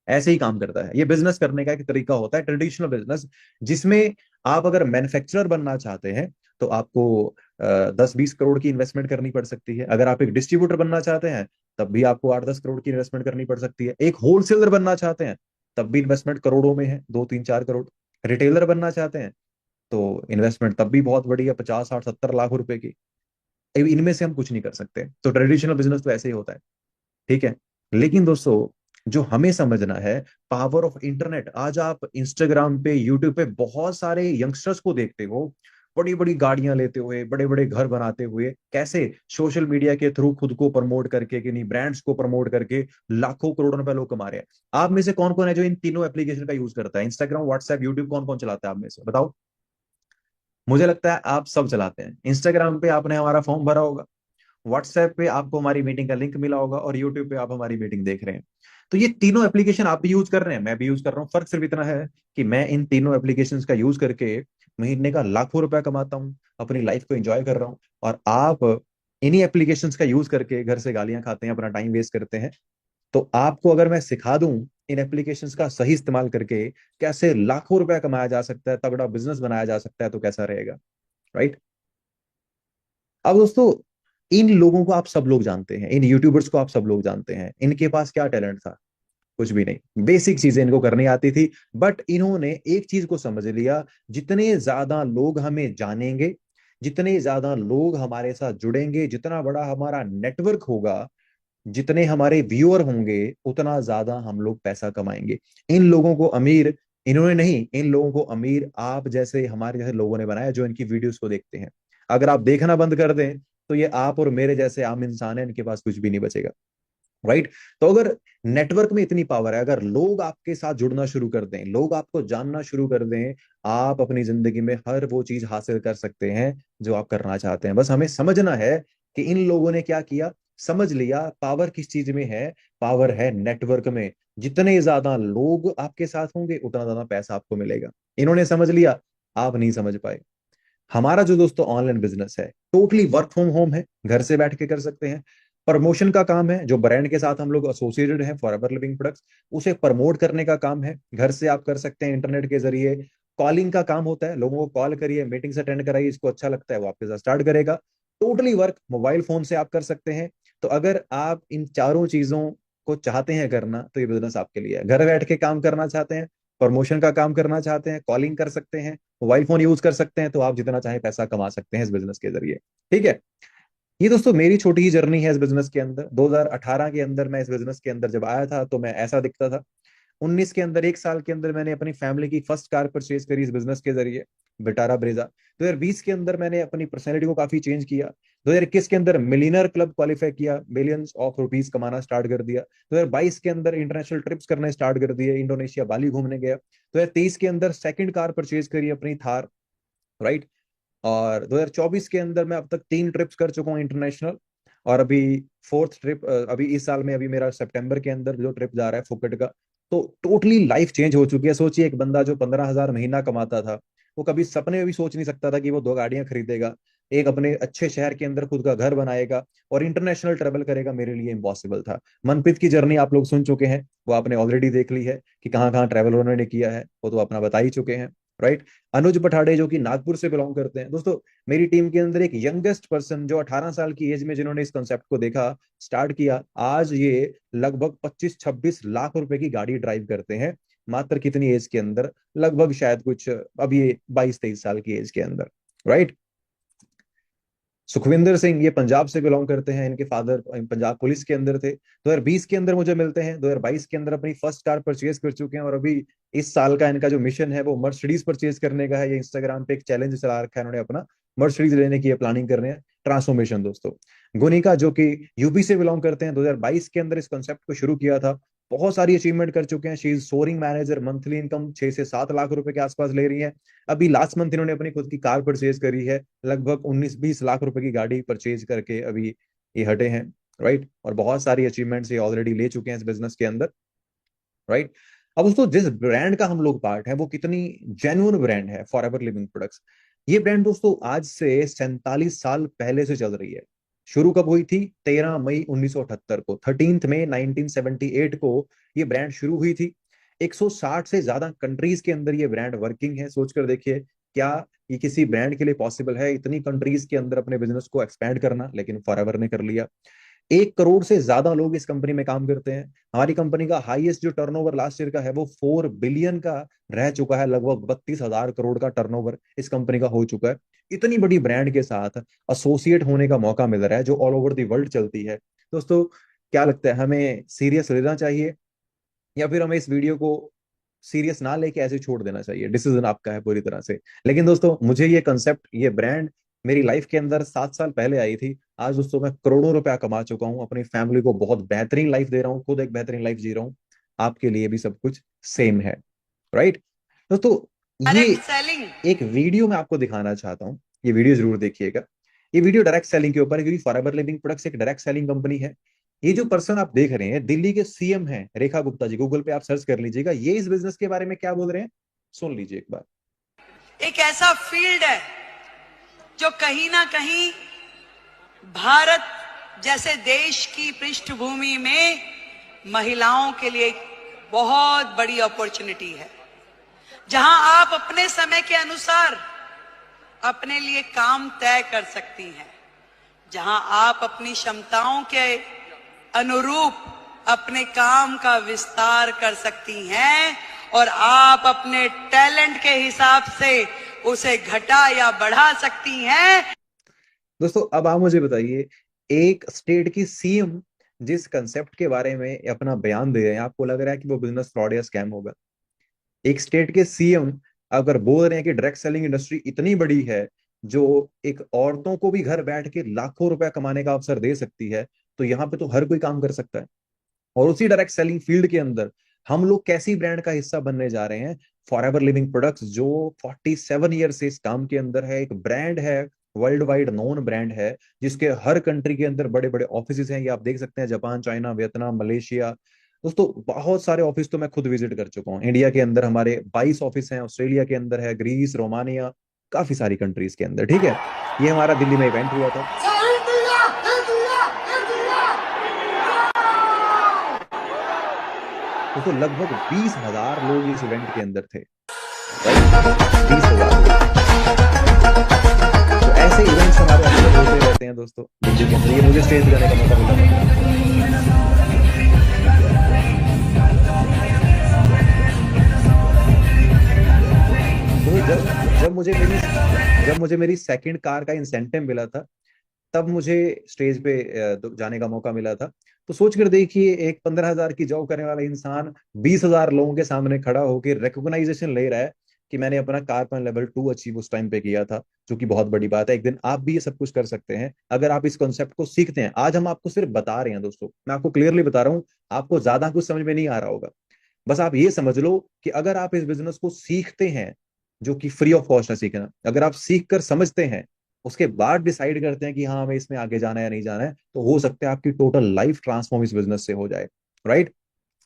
ऐसे ही काम करता है। ये बिजनेस करने का एक तरीका होता है, ट्रेडिशनल बिजनेस, जिसमें आप अगर मैन्युफैक्चरर बनना चाहते हैं तो आपको 10-20 करोड़ की इन्वेस्टमेंट करनी पड़ सकती है। अगर आप एक डिस्ट्रीब्यूटर बनना चाहते हैं तब भी आपको 8-10 करोड़ की इन्वेस्टमेंट करनी पड़ सकती है। एक होलसेलर बनना चाहते हैं तब भी इन्वेस्टमेंट करोड़ों में है, 2-3-4 करोड़। रिटेलर बनना चाहते हैं तो इन्वेस्टमेंट तब भी बहुत बड़ी है, 50-60-70 लाख रुपए की। इनमें से हम कुछ नहीं कर सकते। तो ट्रेडिशनल बिजनेस तो ऐसे ही होता है, ठीक है। लेकिन दोस्तों जो हमें समझना है, पावर ऑफ इंटरनेट। आज आप इंस्टाग्राम पे, यूट्यूब पे बहुत सारे यंगस्टर्स को देखते हो, बड़ी बड़ी गाड़ियां लेते हुए, बड़े बड़े घर बनाते हुए, कैसे सोशल मीडिया के थ्रू खुद को प्रमोट करके, किन्हीं ब्रांड्स को प्रमोट करके लाखों करोड़ों रुपए लोग कमा रहे हैं। आप में से कौन कौन है जो इन तीनों एप्लीकेशन का यूज करता है? इंस्टाग्राम, व्हाट्सएप, यूट्यूब, कौन कौन चलाता है आप में से, बताओ। मुझे लगता है आप सब चलाते हैं। इंस्टाग्राम पे आपने हमारा फॉर्म भरा होगा, व्हाट्सएप पे आपको हमारी मीटिंग का लिंक मिला होगा, और यूट्यूब पे आप हमारी मीटिंग देख रहे हैं। तो ये तीनों एप्लीकेशन आप भी यूज कर रहे हैं, मैं भी यूज कर रहा हूँ। फर्क सिर्फ इतना है कि मैं इन तीनों एप्लीकेशंस का यूज करके महीने का लाखों रुपया कमाता हूँ, अपनी लाइफ को एंजॉय कर रहा हूँ। और आप इन्हीं एप्लीकेशंस का यूज करके घर से गालियां खाते हैं, अपना टाइम वेस्ट करते हैं। तो आपको अगर मैं सिखा दूं इन एप्लीकेशंस का सही इस्तेमाल करके कैसे लाखों रुपया कमाया जा सकता है, तगड़ा बिजनेस बनाया जा सकता है, तो कैसा रहेगा, राइट। अब दोस्तों इन लोगों को आप सब लोग जानते हैं, इन यूट्यूबर्स को आप सब लोग जानते हैं, इनके पास क्या टैलेंट था? कुछ भी नहीं, बेसिक चीजें इनको करनी आती थी। बट इन्होंने एक चीज को समझ लिया, जितने ज्यादा लोग हमें जानेंगे, जितने ज्यादा लोग हमारे साथ जुड़ेंगे, जितना बड़ा हमारा नेटवर्क होगा, जितने हमारे व्यूअर होंगे, उतना ज्यादा हम लोग पैसा कमाएंगे। इन लोगों को अमीर इन्होंने नहीं, इन लोगों को अमीर आप जैसे, हमारे जैसे लोगों ने बनाया, जो इनकी वीडियोस को देखते हैं। अगर आप देखना बंद कर दें तो ये आप और मेरे जैसे आम इंसान है, इनके पास कुछ भी नहीं बचेगा, राइट। तो अगर नेटवर्क में इतनी पावर है, अगर लोग आपके साथ जुड़ना शुरू कर दें, लोग आपको जानना शुरू कर दें, आप अपनी जिंदगी में हर वो चीज हासिल कर सकते हैं जो आप करना चाहते हैं। बस हमें समझना है कि इन लोगों ने क्या किया, समझ लिया पावर किस चीज में है। पावर है नेटवर्क में। जितने ज्यादा लोग आपके साथ होंगे उतना ज्यादा पैसा आपको मिलेगा। इन्होंने समझ लिया, आप नहीं समझ पाए। हमारा जो दोस्तों ऑनलाइन बिजनेस है, टोटली वर्क फ्रॉम होम है, घर से बैठ के कर सकते हैं। प्रमोशन का काम है, जो ब्रांड के साथ हम लोग एसोसिएटेड हैं, फॉरएवर लिविंग प्रोडक्ट्स, उसे प्रमोट करने का काम है, घर से आप कर सकते हैं इंटरनेट के जरिए। कॉलिंग का काम होता है, लोगों को कॉल करिए, मीटिंग्स अटेंड कराइए, इसको अच्छा लगता है वो आपके साथ स्टार्ट करेगा। टोटली वर्क मोबाइल फोन से आप कर सकते हैं। तो अगर आप इन चारों चीजों को चाहते हैं करना, तो ये बिजनेस आपके लिए है। घर बैठ के काम करना चाहते हैं, प्रमोशन का काम करना चाहते हैं, कॉलिंग कर सकते हैं, मोबाइल फोन यूज कर सकते हैं, तो आप जितना चाहे पैसा कमा सकते हैं इस बिजनेस के जरिए, ठीक है। ये दोस्तों मेरी छोटी ही जर्नी है इस बिजनेस के अंदर। 2018 के अंदर मैं इस बिजनेस के अंदर जब आया था तो मैं ऐसा दिखता था। 19 के अंदर, 1 साल के अंदर मैंने अपनी फैमिली की फर्स्ट कार परचेज करी इस बिजनेस के जरिए, विटारा ब्रेजा। 2020 के अंदर मैंने अपनी पर्सनैलिटी को काफी चेंज किया। 2021 के अंदर मिलियनर क्लब क्वालिफाई किया, बिलियंस ऑफ रुपीज कमाना स्टार्ट कर दिया। 2022 के अंदर इंटरनेशनल ट्रिप्स करने स्टार्ट कर दिए, इंडोनेशिया बाली घूमने गया। 2023 के अंदर सेकंड कार परचेज करी अपनी थार, राइट। और 2024 के अंदर मैं अब तक 3 ट्रिप्स कर चुका हूँ इंटरनेशनल, और अभी फोर्थ ट्रिप अभी इस साल में, अभी मेरा सितंबर के अंदर जो ट्रिप जा रहा है फुकेट का। तो टोटली लाइफ चेंज हो चुकी है। सोचिए, एक बंदा जो 15,000 महीना कमाता था, वो कभी सपने में भी सोच नहीं सकता था कि वो 2 गाड़ियां खरीदेगा, एक अपने अच्छे शहर के अंदर खुद का घर बनाएगा और इंटरनेशनल ट्रेवल करेगा। मेरे लिए इम्पॉसिबल था। मनप्रीत की जर्नी आप लोग सुन चुके हैं, वो आपने ऑलरेडी देख ली है कि कहाँ कहाँ ट्रैवल उन्होंने किया है, वो तो अपना बता ही चुके हैं, राइट। अनुज पठाड़े जो कि नागपुर से बिलोंग करते हैं दोस्तों, मेरी टीम के अंदर एक यंगेस्ट पर्सन जो 18 साल की एज में जिन्होंने इस कॉन्सेप्ट को देखा, स्टार्ट किया, आज ये लगभग 25-26 लाख रुपए की गाड़ी ड्राइव करते हैं। मात्र कितनी एज के अंदर? लगभग शायद कुछ अब ये 22-23 साल की एज के अंदर, राइट। सुखविंदर सिंह ये पंजाब से बिलोंग करते हैं, इनके फादर पंजाब पुलिस के अंदर थे। 2020 के अंदर मुझे मिलते हैं, 2022 के अंदर अपनी फर्स्ट कार परचेज कर चुके हैं, और अभी इस साल का इनका जो मिशन है वो मर्सिडीज परचेज करने का है। ये इंस्टाग्राम पे एक चैलेंज चला रखा है इन्होंने अपना, मर्सिडीज लेने की प्लानिंग कर रहे हैं। ट्रांसफॉर्मेशन दोस्तों। गुनिका जो कि यूपी से बिलोंग करते हैं, 2022 के अंदर इस कॉन्सेप्ट को शुरू किया था, बहुत सारी अचीवमेंट कर चुके हैं। She is soaring manager, monthly income 6 से 7 लाख रुपए के आसपास ले रही है। अभी लास्ट मंथ इन्होंने अपनी खुद की कार परचेज करी है, लगभग 19-20 लाख रुपए की गाड़ी परचेज करके अभी ये हटे हैं, राइट। और बहुत सारी अचीवमेंट्स ये ऑलरेडी ले चुके हैं इस बिजनेस के अंदर, राइट। अब दोस्तों, जिस ब्रांड का हम लोग पार्ट है वो कितनी जेन्युइन ब्रांड है, फॉरएवर लिविंग प्रोडक्ट्स। ये ब्रांड दोस्तों आज से 47 साल पहले से चल रही है। शुरू कब हुई थी? 13 मई 1978 को, 13 मई 1978 को ये ब्रांड शुरू हुई थी। 160 से ज्यादा कंट्रीज के अंदर ये ब्रांड वर्किंग है। सोचकर देखिए, क्या ये किसी ब्रांड के लिए पॉसिबल है इतनी कंट्रीज के अंदर अपने बिजनेस को एक्सपैंड करना? लेकिन फॉरएवर ने कर लिया। 1 करोड़ से ज्यादा लोग इस कंपनी में काम करते हैं। हमारी कंपनी का हाईएस्ट जो टर्नओवर लास्ट ईयर का है वो 4 बिलियन का रह चुका है। लगभग 32,000 करोड़ का टर्नओवर इस कंपनी का हो चुका है। इतनी बड़ी ब्रांड के साथ एसोसिएट होने का मौका मिल रहा है जो ऑल ओवर द वर्ल्ड चलती है। दोस्तों, क्या लगता है, हमें सीरियस लेना चाहिए या फिर हमें इस वीडियो को सीरियस ना लेके ऐसे छोड़ देना चाहिए? डिसीजन आपका है पूरी तरह से। लेकिन दोस्तों, मुझे ये कंसेप्ट, ये ब्रांड मेरी लाइफ के अंदर 7 साल पहले आई थी। आज दोस्तों मैं करोड़ों रुपया कमा चुका हूँ, अपनी फैमिली को बहुत बेहतरीन लाइफ दे रहा हूँ, खुद एक बेहतरीन लाइफ जी रहा हूँ। आपके लिए भी सब कुछ सेम है, राइट। दोस्तों, ये एक वीडियो मैं आपको दिखाना चाहता हूँ, ये वीडियो जरूर देखिएगा। ये वीडियो डायरेक्ट सेलिंग के ऊपर है, क्योंकि फॉरएवर लिविंग प्रोडक्ट्स एक डायरेक्ट सेलिंग कंपनी है। ये जो पर्सन आप देख रहे हैं, दिल्ली के सीएम हैं रेखा गुप्ता जी। गूगल पे आप सर्च कर लीजिएगा, ये इस बिजनेस के बारे में क्या बोल रहे हैं, सुन लीजिए एक बार। एक ऐसा फील्ड है जो कहीं ना कहीं भारत जैसे देश की पृष्ठभूमि में महिलाओं के लिए एक बहुत बड़ी अपॉर्चुनिटी है, जहां आप अपने समय के अनुसार अपने लिए काम तय कर सकती हैं, जहां आप अपनी क्षमताओं के अनुरूप अपने काम का विस्तार कर सकती हैं और आप अपने टैलेंट के हिसाब से उसे घटा या बढ़ा सकती हैं। दोस्तों, अब आप मुझे बताइए, एक स्टेट की सीएम जिस कंसेप्ट के बारे में अपना बयान दे रहे हैं, आपको लग रहा है कि वो बिजनेस फ्रॉड या स्कैम होगा? एक स्टेट के सीएम अगर बोल रहे हैं कि डायरेक्ट सेलिंग इंडस्ट्री इतनी बड़ी है जो एक औरतों को भी घर बैठ के लाखों रुपया कमाने का अवसर दे सकती है, तो यहाँ पे तो हर कोई काम कर सकता है। और उसी डायरेक्ट सेलिंग फील्ड के अंदर हम लोग कैसी ब्रांड का हिस्सा बनने जा रहे हैं? फॉरएवर लिविंग प्रोडक्ट्स, जो 47 ईयर से इस काम के अंदर है, एक ब्रांड है, वर्ल्ड वाइड नोन ब्रांड है, जिसके हर कंट्री के अंदर बड़े बड़े ऑफिस हैं। ये आप देख सकते हैं, जापान, चाइना, वियतनाम, मलेशिया। दोस्तों, बहुत सारे ऑफिस तो मैं खुद विजिट कर चुका हूँ। इंडिया के अंदर हमारे 22 ऑफिस हैं, ऑस्ट्रेलिया के अंदर है, ग्रीस, रोमानिया, काफी सारी कंट्रीज के अंदर, ठीक है। ये हमारा दिल्ली में इवेंट हुआ था। तो लगभग 20,000 लोग इस इवेंट के अंदर थे, 20,000। तो ऐसे इवेंट्स हमारे अंदर होते रहते हैं दोस्तों दिल्ली के अंदर। ये मुझे स्टेज जाने का मौका मिला। तो जब मुझे मेरी सेकंड कार का इंसेंटिव मिला था, तब मुझे स्टेज पे जाने का मौका मिला था। तो सोच कर देखिए, एक 15,000 की जॉब करने वाला इंसान 20,000 लोगों के सामने खड़ा होकर रिकॉग्नाइजेशन ले रहा है कि मैंने अपना कार्बन लेवल 2 अचीव उस टाइम पे किया था, जो कि बहुत बड़ी बात है। एक दिन आप भी ये सब कुछ कर सकते हैं अगर आप इस कॉन्सेप्ट को सीखते हैं। आज हम आपको सिर्फ बता रहे हैं दोस्तों, मैं आपको क्लियरली बता रहा हूँ, आपको ज्यादा कुछ समझ में नहीं आ रहा होगा। बस आप ये समझ लो कि अगर आप इस बिजनेस को सीखते हैं, जो कि फ्री ऑफ कॉस्ट है सीखना, अगर आप सीख कर समझते हैं, उसके बाद डिसाइड करते हैं कि हाँ हमें इसमें आगे जाना है या नहीं जाना है, तो हो सकता है आपकी टोटल लाइफ ट्रांसफॉर्म इस बिजनेस से हो जाए। राइट।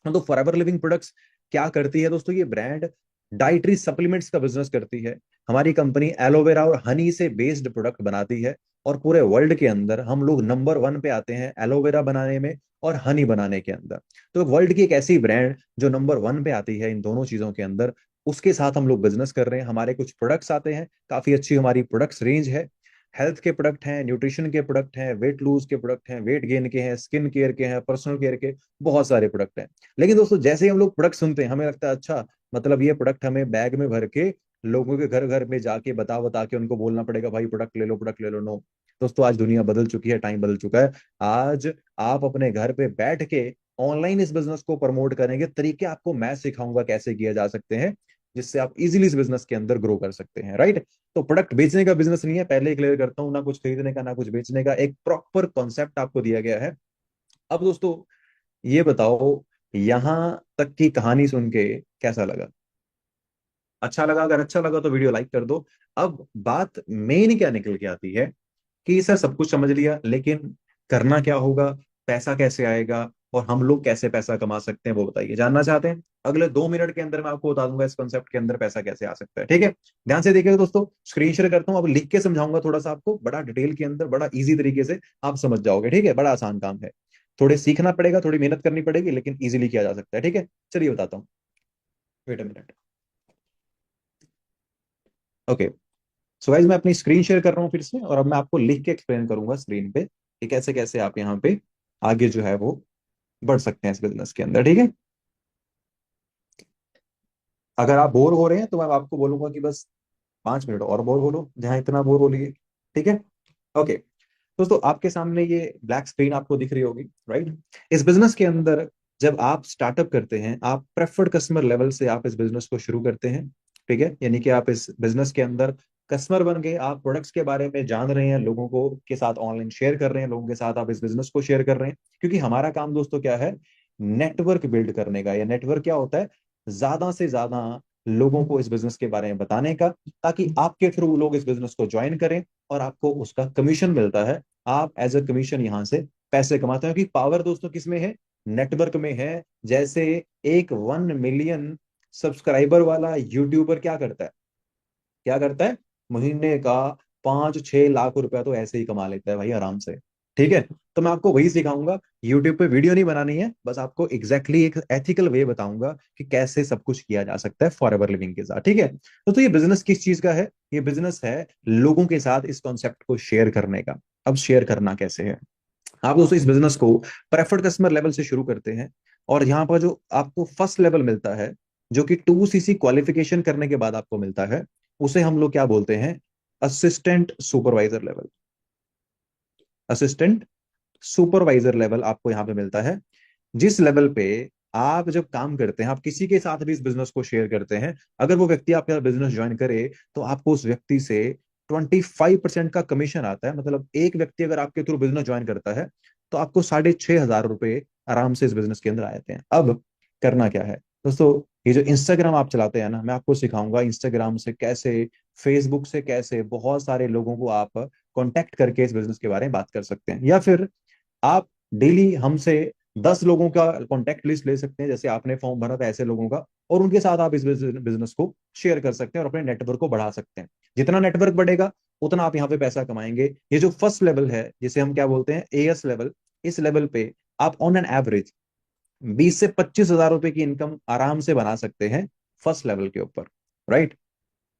तो फॉरएवर लिविंग प्रोडक्ट्स क्या करती है दोस्तों? ये ब्रांड डाइटरी सप्लीमेंट्स का बिजनेस करती है। हमारी कंपनी एलोवेरा और हनी से बेस्ड प्रोडक्ट बनाती है, और पूरे वर्ल्ड के अंदर हम लोग नंबर 1 पे आते हैं एलोवेरा बनाने में और हनी बनाने के अंदर। तो वर्ल्ड की एक ऐसी ब्रांड जो नंबर 1 पे आती है इन दोनों चीजों के अंदर, उसके साथ हम लोग बिजनेस कर रहे हैं। हमारे कुछ प्रोडक्ट्स आते हैं, काफी अच्छी हमारी प्रोडक्ट्स रेंज है। हेल्थ के प्रोडक्ट हैं, न्यूट्रिशन के प्रोडक्ट हैं, वेट लूज के प्रोडक्ट हैं, वेट गेन के हैं, स्किन केयर के हैं, पर्सनल केयर के, बहुत सारे प्रोडक्ट हैं। लेकिन दोस्तों जैसे ही हम लोग प्रोडक्ट सुनते हैं, हमें लगता है अच्छा, मतलब ये प्रोडक्ट हमें बैग में भर के लोगों के घर घर में जाके बता बता के उनको बोलना पड़ेगा भाई प्रोडक्ट ले लो, प्रोडक्ट ले लो। नो दोस्तों, आज दुनिया बदल चुकी है, टाइम बदल चुका है। आज आप अपने घर पे बैठ के ऑनलाइन इस बिजनेस को प्रमोट करेंगे, तरीके आपको मैं सिखाऊंगा कैसे किया जा सकते हैं, जिससे आप इजीली इस बिजनेस के अंदर ग्रो कर सकते हैं। राइट। तो प्रोडक्ट बेचने का बिजनेस नहीं है, पहले क्लियर करता हूं, ना कुछ खरीदने का ना कुछ बेचने का, एक प्रॉपर कॉन्सेप्ट आपको दिया गया है। अब दोस्तों ये बताओ, यहां तक की कहानी सुन के कैसा लगा? अच्छा लगा? अगर अच्छा लगा तो वीडियो लाइक कर दो। अब बात मेन क्या निकल के आती है कि सर सब कुछ समझ लिया, लेकिन करना क्या होगा, पैसा कैसे आएगा, और हम लोग कैसे पैसा कमा सकते हैं, वो बताइए। जानना चाहते हैं? अगले 2 मिनट के अंदर मैं आपको बता दूंगा इस कॉन्सेप्ट के अंदर पैसा कैसे आ सकता है। ठीक है, ध्यान से देखिएगा दोस्तों, स्क्रीन शेयर करता हूँ, अब लिख के समझाऊंगा थोड़ा सा आपको, बड़ा डिटेल के अंदर, बड़ा इजी तरीके से आप समझ जाओगे। ठीक है, बड़ा आसान काम है, थोड़े सीखना पड़ेगा, थोड़ी मेहनत करनी पड़ेगी, लेकिन इजीली किया जा सकता है। ठीक है, चलिए बताता हूँ। Wait a minute. Okay, so guys मैं अपनी स्क्रीन शेयर कर रहा हूँ फिर से, और अब मैं आपको लिख के एक्सप्लेन करूंगा स्क्रीन पे कि कैसे कैसे आप यहाँ पे आगे जो है वो बढ़ सकते हैं इस बिजनेस के अंदर। ठीक है, अगर आप बोर हो रहे हैं तो मैं आपको बोलूंगा कि बस 5 मिनट और बोर हो लो, जहां इतना बोर हो लिए। ठीक है, ओके। दोस्तों आपके सामने ये ब्लैक स्क्रीन आपको दिख रही होगी, राइट। इस बिजनेस के अंदर जब आप स्टार्टअप करते हैं, आप प्रेफर्ड कस्टमर लेवल से आप इस बिजनेस को शुरू करते हैं। ठीक है, यानी कि आप इस बिजनेस के अंदर कस्टमर बन गए, आप प्रोडक्ट्स के बारे में जान रहे हैं, लोगों को के साथ ऑनलाइन शेयर कर रहे हैं, लोगों के साथ आप इस बिजनेस को शेयर कर रहे हैं। क्योंकि हमारा काम दोस्तों क्या है, नेटवर्क बिल्ड करने का। या नेटवर्क क्या होता है, ज्यादा से ज्यादा लोगों को इस बिजनेस के बारे में बताने का, ताकि आपके थ्रू लोग इस बिजनेस को ज्वाइन करें और आपको उसका कमीशन मिलता है। आप एज अ कमीशन यहां से पैसे कमाते हैं, क्योंकि पावर दोस्तों किसमें है, नेटवर्क में है। जैसे एक 1 मिलियन सब्सक्राइबर वाला यूट्यूबर क्या करता है, क्या करता है, महीने का 5-6 लाख रुपया तो ऐसे ही कमा लेता है भाई आराम से। ठीक है, तो मैं आपको वही सिखाऊंगा, यूट्यूब पे वीडियो नहीं बनानी है, बस आपको एग्जैक्टली एक एथिकल वे बताऊंगा कि कैसे सब कुछ किया जा सकता है फॉरएवर लिविंग के साथ। ठीक है, तो ये बिजनेस किस चीज का है? ये बिजनेस है लोगों के साथ इस कॉन्सेप्ट को शेयर करने का। अब शेयर करना कैसे है? आप दोस्तों इस बिजनेस को प्रेफर्ड कस्टमर लेवल से शुरू करते हैं, और यहाँ पर जो आपको फर्स्ट लेवल मिलता है, जो कि 2 CC क्वालिफिकेशन करने के बाद आपको मिलता है, उसे हम लोग क्या बोलते हैं, assistant supervisor level. Assistant supervisor level आपको यहाँ पे मिलता है, जिस लेवल पे आप जब काम करते हैं, आप किसी के साथ भी इस बिजनेस को शेयर करते हैं, अगर वो व्यक्ति आपका बिजनेस ज्वाइन करे, तो आपको उस व्यक्ति से 25% का कमीशन आता है। मतलब एक व्यक्ति अगर आपके थ्रू बिजनेस ज्वाइन करता है, तो आपको 6,500 रुपए आराम से इस बिजनेस के अंदर आ जाते हैं। अब करना क्या है दोस्तों, ये जो इंस्टाग्राम आप चलाते हैं ना, मैं आपको सिखाऊंगा इंस्टाग्राम से कैसे, फेसबुक से कैसे बहुत सारे लोगों को आप कांटेक्ट करके इस बिजनेस के बारे में बात कर सकते हैं। या फिर आप डेली हमसे 10 लोगों का कॉन्टेक्ट लिस्ट ले सकते हैं, जैसे आपने फॉर्म भरा था ऐसे लोगों का, और उनके साथ आप इस बिजनेस को शेयर कर सकते हैं और अपने नेटवर्क को बढ़ा सकते हैं। जितना नेटवर्क बढ़ेगा उतना आप यहाँ पे पैसा कमाएंगे। ये जो फर्स्ट लेवल है, जिसे हम क्या बोलते हैं, एएस लेवल, इस लेवल पे आप ऑन एन एवरेज 20 से 25 हजार रुपए की इनकम आराम से बना सकते हैं फर्स्ट लेवल के ऊपर। राइट।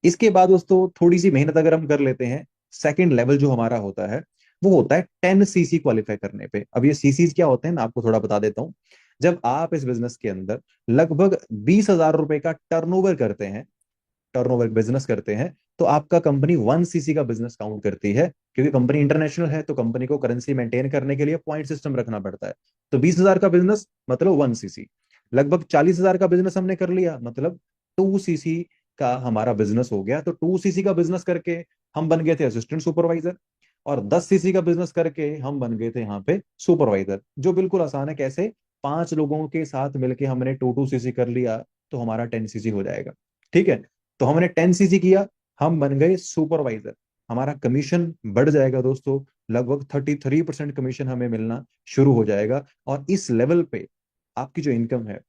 इसके बाद दोस्तों थोड़ी सी मेहनत अगर हम कर लेते हैं, सेकंड लेवल जो हमारा होता है, वो होता है 10 CC क्वालिफाई करने पे। अब ये सीसीज क्या होते हैं मैं आपको थोड़ा बता देता हूँ। जब आप इस बिजनेस के अंदर लगभग 20 हजार रुपए का टर्नओवर करते हैं, टर्नओवर बिजनेस करते हैं, तो आपका कंपनी 1 सीसी का बिजनेस काउंट करती है, क्योंकि कंपनी इंटरनेशनल है तो कंपनी को करेंसी मेंटेन करने के लिए पॉइंट सिस्टम रखना पड़ता है। तो 20,000 का बिजनेस मतलब 1 सीसी। लगभग 40,000 का बिजनेस हमने कर लिया, मतलब 2 सीसी का हमारा बिजनेस हो गया। तो 2 सीसी का बिजनेस करके हम बन गए थे असिस्टेंट सुपरवाइजर, और 10 सीसी का बिजनेस करके हम बन गए थे यहाँ पे सुपरवाइजर, जो बिल्कुल आसान है। कैसे? 5 लोगों के साथ मिलके हमने 2 2 सीसी कर लिया तो हमारा 10 सीसी हो जाएगा। ठीक है, तो हमने 10 सीसी किया, हम बन गए सुपरवाइजर, हमारा कमीशन बढ़ जाएगा दोस्तों। लगभग 33% कमीशन हमें मिलना शुरू हो जाएगा। और इस लेवल पे आपकी जो इनकम है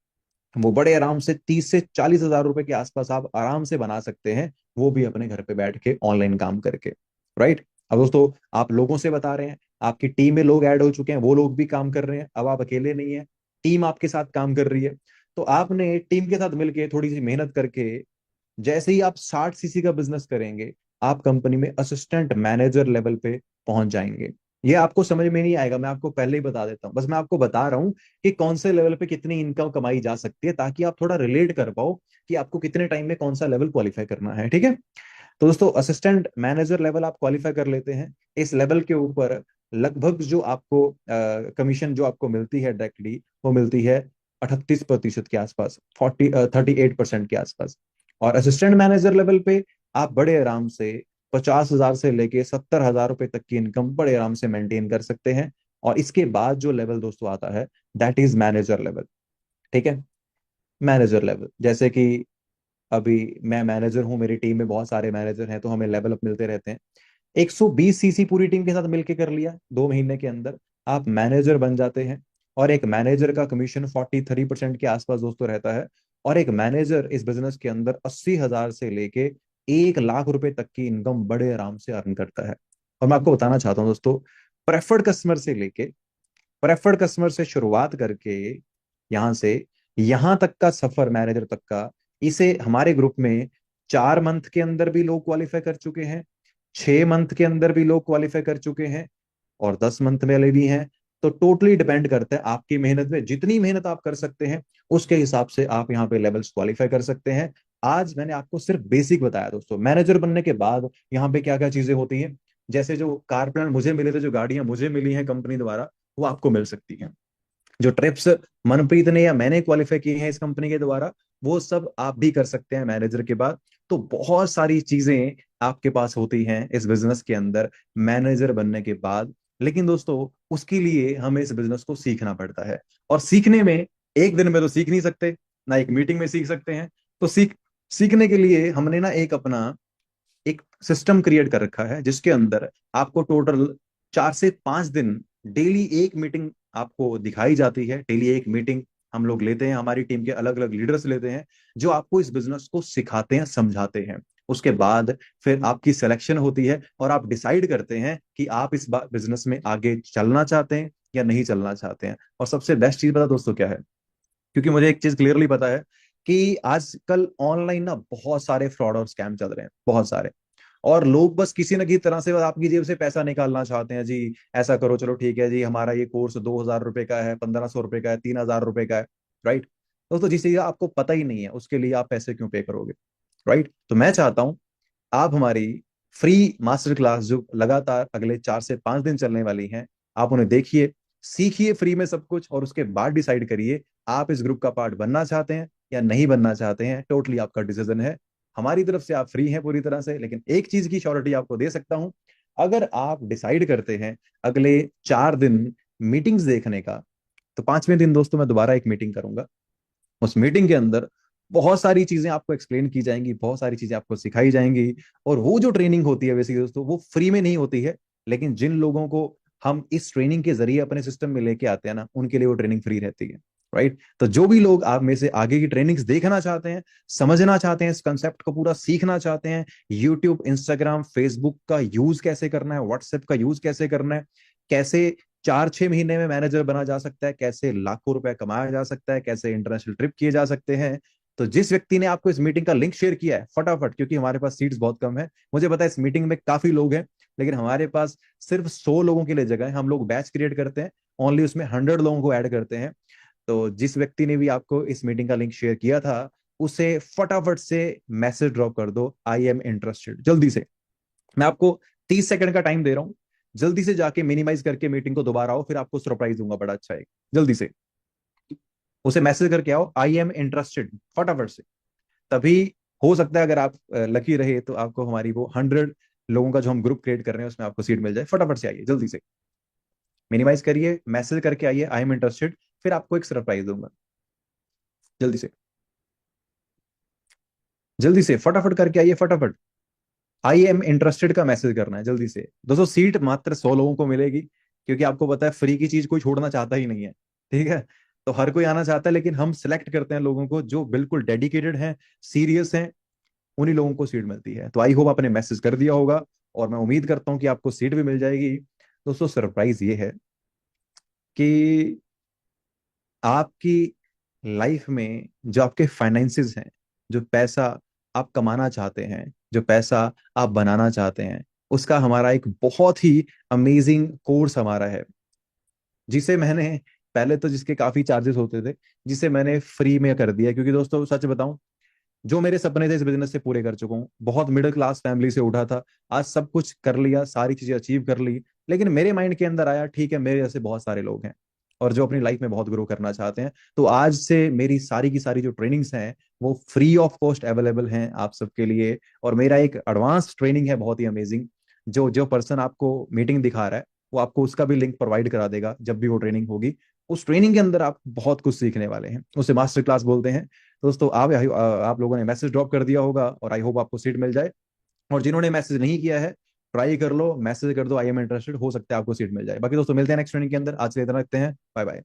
वो बड़े आराम से 30 से 40 हजार रुपए के आसपास आप आराम से बना सकते हैं, वो भी अपने घर पे बैठ के ऑनलाइन काम करके। राइट। अब दोस्तों, आप लोगों से बता रहे हैं, आपकी टीम में लोग ऐड हो चुके हैं, वो लोग भी काम कर रहे हैं, अब आप अकेले नहीं है, टीम आपके साथ काम कर रही है। तो आपने टीम के साथ मिलके थोड़ी सी मेहनत करके जैसे ही आप 60 सीसी का बिजनेस करेंगे, आप कंपनी में असिस्टेंट मैनेजर लेवल पे पहुंच जाएंगे। ये आपको समझ में नहीं आएगा, मैं आपको पहले ही बता देता हूं, बस मैं आपको बता रहा हूं कि कौन से लेवल पे कितनी इनकम कमाई जा सकती है, ताकि आप थोड़ा रिलेट कर पाओ कि आपको कितने टाइम में कौन सा लेवल क्वालिफाई करना है। ठीक है, तो दोस्तों असिस्टेंट मैनेजर लेवल आप क्वालिफाई कर लेते हैं। इस लेवल के ऊपर लगभग जो आपको कमीशन जो आपको मिलती है डायरेक्टली, वो मिलती है 38% के आसपास, 38% के आसपास। और असिस्टेंट मैनेजर लेवल पे आप बड़े आराम से 50,000 से लेके 70,000 रुपए तक की इनकम बड़े आराम से मेंटेन कर सकते हैं। और इसके बाद जो लेवल दोस्तों आता है, दैट इज मैनेजर लेवल। ठीक है, मैनेजर लेवल, जैसे कि अभी मैं मैनेजर हूं, मेरी टीम में बहुत सारे मैनेजर हैं, तो हमें लेवल अप मिलते रहते हैं। 120 सीसी पूरी टीम के साथ मिलके कर लिया, 2 महीने के अंदर आप मैनेजर बन जाते हैं। और एक मैनेजर का कमीशन 43% के आसपास दोस्तों रहता है। और एक मैनेजर इस बिजनेस के अंदर 80,000 से लेके 1 लाख रुपए तक की इनकम बड़े आराम से अर्न करता है। और मैं आपको बताना चाहता हूँ दोस्तों, प्रेफर्ड कस्टमर से लेके, प्रेफर्ड कस्टमर से शुरुआत करके यहां से यहां तक का सफर मैनेजर तक का, इसे हमारे ग्रुप में 4 मंथ के अंदर भी लोग क्वालिफाई कर चुके हैं, 6 मंथ के अंदर भी लोग क्वालिफाई कर चुके हैं, और 10 मंथ वाले भी हैं। तो टोटली डिपेंड करता है आपकी मेहनत में, जितनी मेहनत आप कर सकते हैं उसके हिसाब से आप यहाँ पे लेवल्स क्वालिफाई कर सकते हैं। आज मैंने आपको सिर्फ बेसिक बताया दोस्तों। मैनेजर बनने के बाद यहाँ पे क्या क्या चीजें होती हैं, जैसे जो कार प्लान मुझे मिले थे, जो गाड़ियां मुझे मिली हैं कंपनी द्वारा, वो आपको मिल सकती हैं। जो ट्रिप्स मनप्रीत ने या मैंने क्वालिफाई किए हैं इस कंपनी के द्वारा, वो सब आप भी कर सकते हैं मैनेजर के बाद। तो बहुत सारी चीजें आपके पास होती हैं इस बिजनेस के अंदर मैनेजर बनने के बाद। लेकिन दोस्तों, उसके लिए हमें इस बिजनेस को सीखना पड़ता है, और सीखने में एक दिन में तो सीख नहीं सकते, ना एक मीटिंग में सीख सकते हैं। तो सीखने के लिए हमने ना एक अपना एक सिस्टम क्रिएट कर रखा है, जिसके अंदर आपको टोटल 4 से 5 दिन डेली एक मीटिंग आपको दिखाई जाती है। डेली एक मीटिंग हम लोग लेते हैं, हमारी टीम के अलग अलग लीडर्स लेते हैं, जो आपको इस बिजनेस को सिखाते हैं, समझाते हैं। उसके बाद फिर आपकी सिलेक्शन होती है, और आप डिसाइड करते हैं कि आप इस बिजनेस में आगे चलना चाहते हैं या नहीं चलना चाहते हैं। और सबसे बेस्ट चीज पता दोस्तों क्या है, क्योंकि मुझे एक चीज क्लियरली पता है कि आजकल ऑनलाइन ना बहुत सारे फ्रॉड और स्कैम चल रहे हैं, बहुत सारे। और लोग बस किसी न किसी तरह से बस आपकी जेब से पैसा निकालना चाहते हैं। जी ऐसा करो, चलो ठीक है जी, हमारा ये कोर्स 2,000 रुपए का है, 1,500 रुपए का है, 3,000 रुपए का है। राइट। दोस्तों, जिस चीज का आपको पता ही नहीं है उसके लिए आप पैसे क्यों पे करोगे? राइट। तो मैं चाहता हूं आप हमारी फ्री मास्टर क्लास जो लगातार अगले 4 से 5 दिन चलने वाली हैं, आप उन्हें देखिए, सीखिए फ्री में सब कुछ, और उसके बाद डिसाइड करिए आप इस ग्रुप का पार्ट बनना चाहते हैं या नहीं बनना चाहते हैं। टोटली आपका डिसीजन है। हमारी तरफ से आप फ्री हैं पूरी तरह से, लेकिन एक चीज की श्योरिटी आपको दे सकता हूं, अगर आप डिसाइड करते हैं अगले 4 दिन मीटिंग्स देखने का, तो 5वें दिन दोस्तों मैं दोबारा एक मीटिंग करूंगा। उस मीटिंग के अंदर बहुत सारी चीजें आपको एक्सप्लेन की जाएंगी, बहुत सारी चीजें आपको सिखाई जाएंगी। और वो जो ट्रेनिंग होती है बेसिकली दोस्तों, वो फ्री में नहीं होती है, लेकिन जिन लोगों को हम इस ट्रेनिंग के जरिए अपने सिस्टम में लेके आते हैं ना, उनके लिए वो ट्रेनिंग फ्री रहती है। राइट। तो जो भी लोग आप में से आगे की ट्रेनिंग्स देखना चाहते हैं, समझना चाहते हैं, इस कंसेप्ट को पूरा सीखना चाहते हैं, यूट्यूब, इंस्टाग्राम, फेसबुक का यूज कैसे करना है, व्हाट्सएप का यूज कैसे करना है, कैसे 4 6 महीने में मैनेजर बना जा सकता है, कैसे लाखों रुपए कमाया जा सकता है, कैसे इंटरनेशनल ट्रिप किए जा सकते हैं, तो जिस व्यक्ति ने आपको इस मीटिंग का लिंक शेयर किया है, फटाफट, क्योंकि हमारे पास सीट्स बहुत कम है, मुझे पता है इस मीटिंग में काफी लोग हैं, लेकिन हमारे पास सिर्फ 100 लोगों के लिए जगह है। हम लोग बैच क्रिएट करते हैं, ओनली उसमें 100 लोगों को ऐड करते हैं। तो जिस व्यक्ति ने भी आपको इस मीटिंग का लिंक शेयर किया था, उसे फटाफट से मैसेज ड्रॉप कर दो, आई एम इंटरेस्टेड, जल्दी से। मैं आपको 30 सेकंड का टाइम दे रहा हूं, जल्दी से जाके मिनिमाइज करके मीटिंग को दोबारा आओ, फिर आपको सरप्राइज दूंगा बड़ा अच्छा है। जल्दी से उसे मैसेज करके आओ, आई एम इंटरेस्टेड, फटाफट से। तभी हो सकता है, अगर आप लकी रहे तो आपको हमारी वो 100 लोगों का जो हम ग्रुप क्रिएट कर रहे हैं उसमें आपको सीट मिल जाए। फटाफट से आइए, जल्दी से मिनिमाइज करिए, मैसेज करके आइए आई एम इंटरेस्टेड, फिर आपको एक सरप्राइज दूंगा। जल्दी से, जल्दी से फटाफट करके आइए, फटाफट। आई एम इंटरेस्टेड का मैसेज करना है जल्दी से। दोस्तों सीट मात्र 100 लोगों को मिलेगी, क्योंकि आपको पता है फ्री की चीज कोई छोड़ना चाहता ही नहीं है, ठीक है। तो हर कोई आना चाहता है, लेकिन हम सिलेक्ट करते हैं लोगों को जो बिल्कुल डेडिकेटेड हैं, सीरियस हैं, उन्हीं लोगों को सीट मिलती है। तो आई होप आपने मैसेज कर दिया होगा, और मैं उम्मीद करता हूं कि आपको सीट भी मिल जाएगी। दोस्तों सरप्राइज ये है कि आपकी लाइफ में जो आपके फाइनेंसेस हैं, जो पैसा आप कमाना चाहते हैं, जो पैसा आप बनाना चाहते हैं, उसका हमारा एक बहुत ही अमेजिंग कोर्स हमारा है, जिसे मैंने पहले तो जिसके काफी चार्जेस होते थे, जिसे मैंने फ्री में कर दिया। क्योंकि दोस्तों सच बताऊं, जो मेरे सपने थे इस बिजनेस से पूरे कर चुका हूँ। बहुत मिडिल क्लास फैमिली से उठा था, आज सब कुछ कर लिया, सारी चीजें अचीव कर ली। लेकिन मेरे माइंड के अंदर आया, ठीक है मेरे जैसे बहुत सारे लोग हैं और जो अपनी लाइफ में बहुत ग्रो करना चाहते हैं, तो आज से मेरी सारी की सारी जो ट्रेनिंग्स हैं वो फ्री ऑफ कॉस्ट अवेलेबल हैं आप सबके लिए। और मेरा एक एडवांस ट्रेनिंग है बहुत ही अमेजिंग, जो जो पर्सन आपको मीटिंग दिखा रहा है वो आपको उसका भी लिंक प्रोवाइड करा देगा जब भी वो ट्रेनिंग होगी। उस ट्रेनिंग के अंदर आप बहुत कुछ सीखने वाले हैं, उसे मास्टर क्लास बोलते हैं। दोस्तों आप लोगों ने मैसेज ड्रॉप कर दिया होगा, और आई होप आपको सीट मिल जाए। और जिन्होंने मैसेज नहीं किया है, ट्राई कर लो, मैसेज कर दो आई एम इंटरेस्टेड, हो सकता है आपको सीट मिल जाए। बाकी दोस्तों मिलते हैं नेक्स्ट ट्रेनिंग के अंदर, आज के लिए इतना रखते हैं, बाय बाय।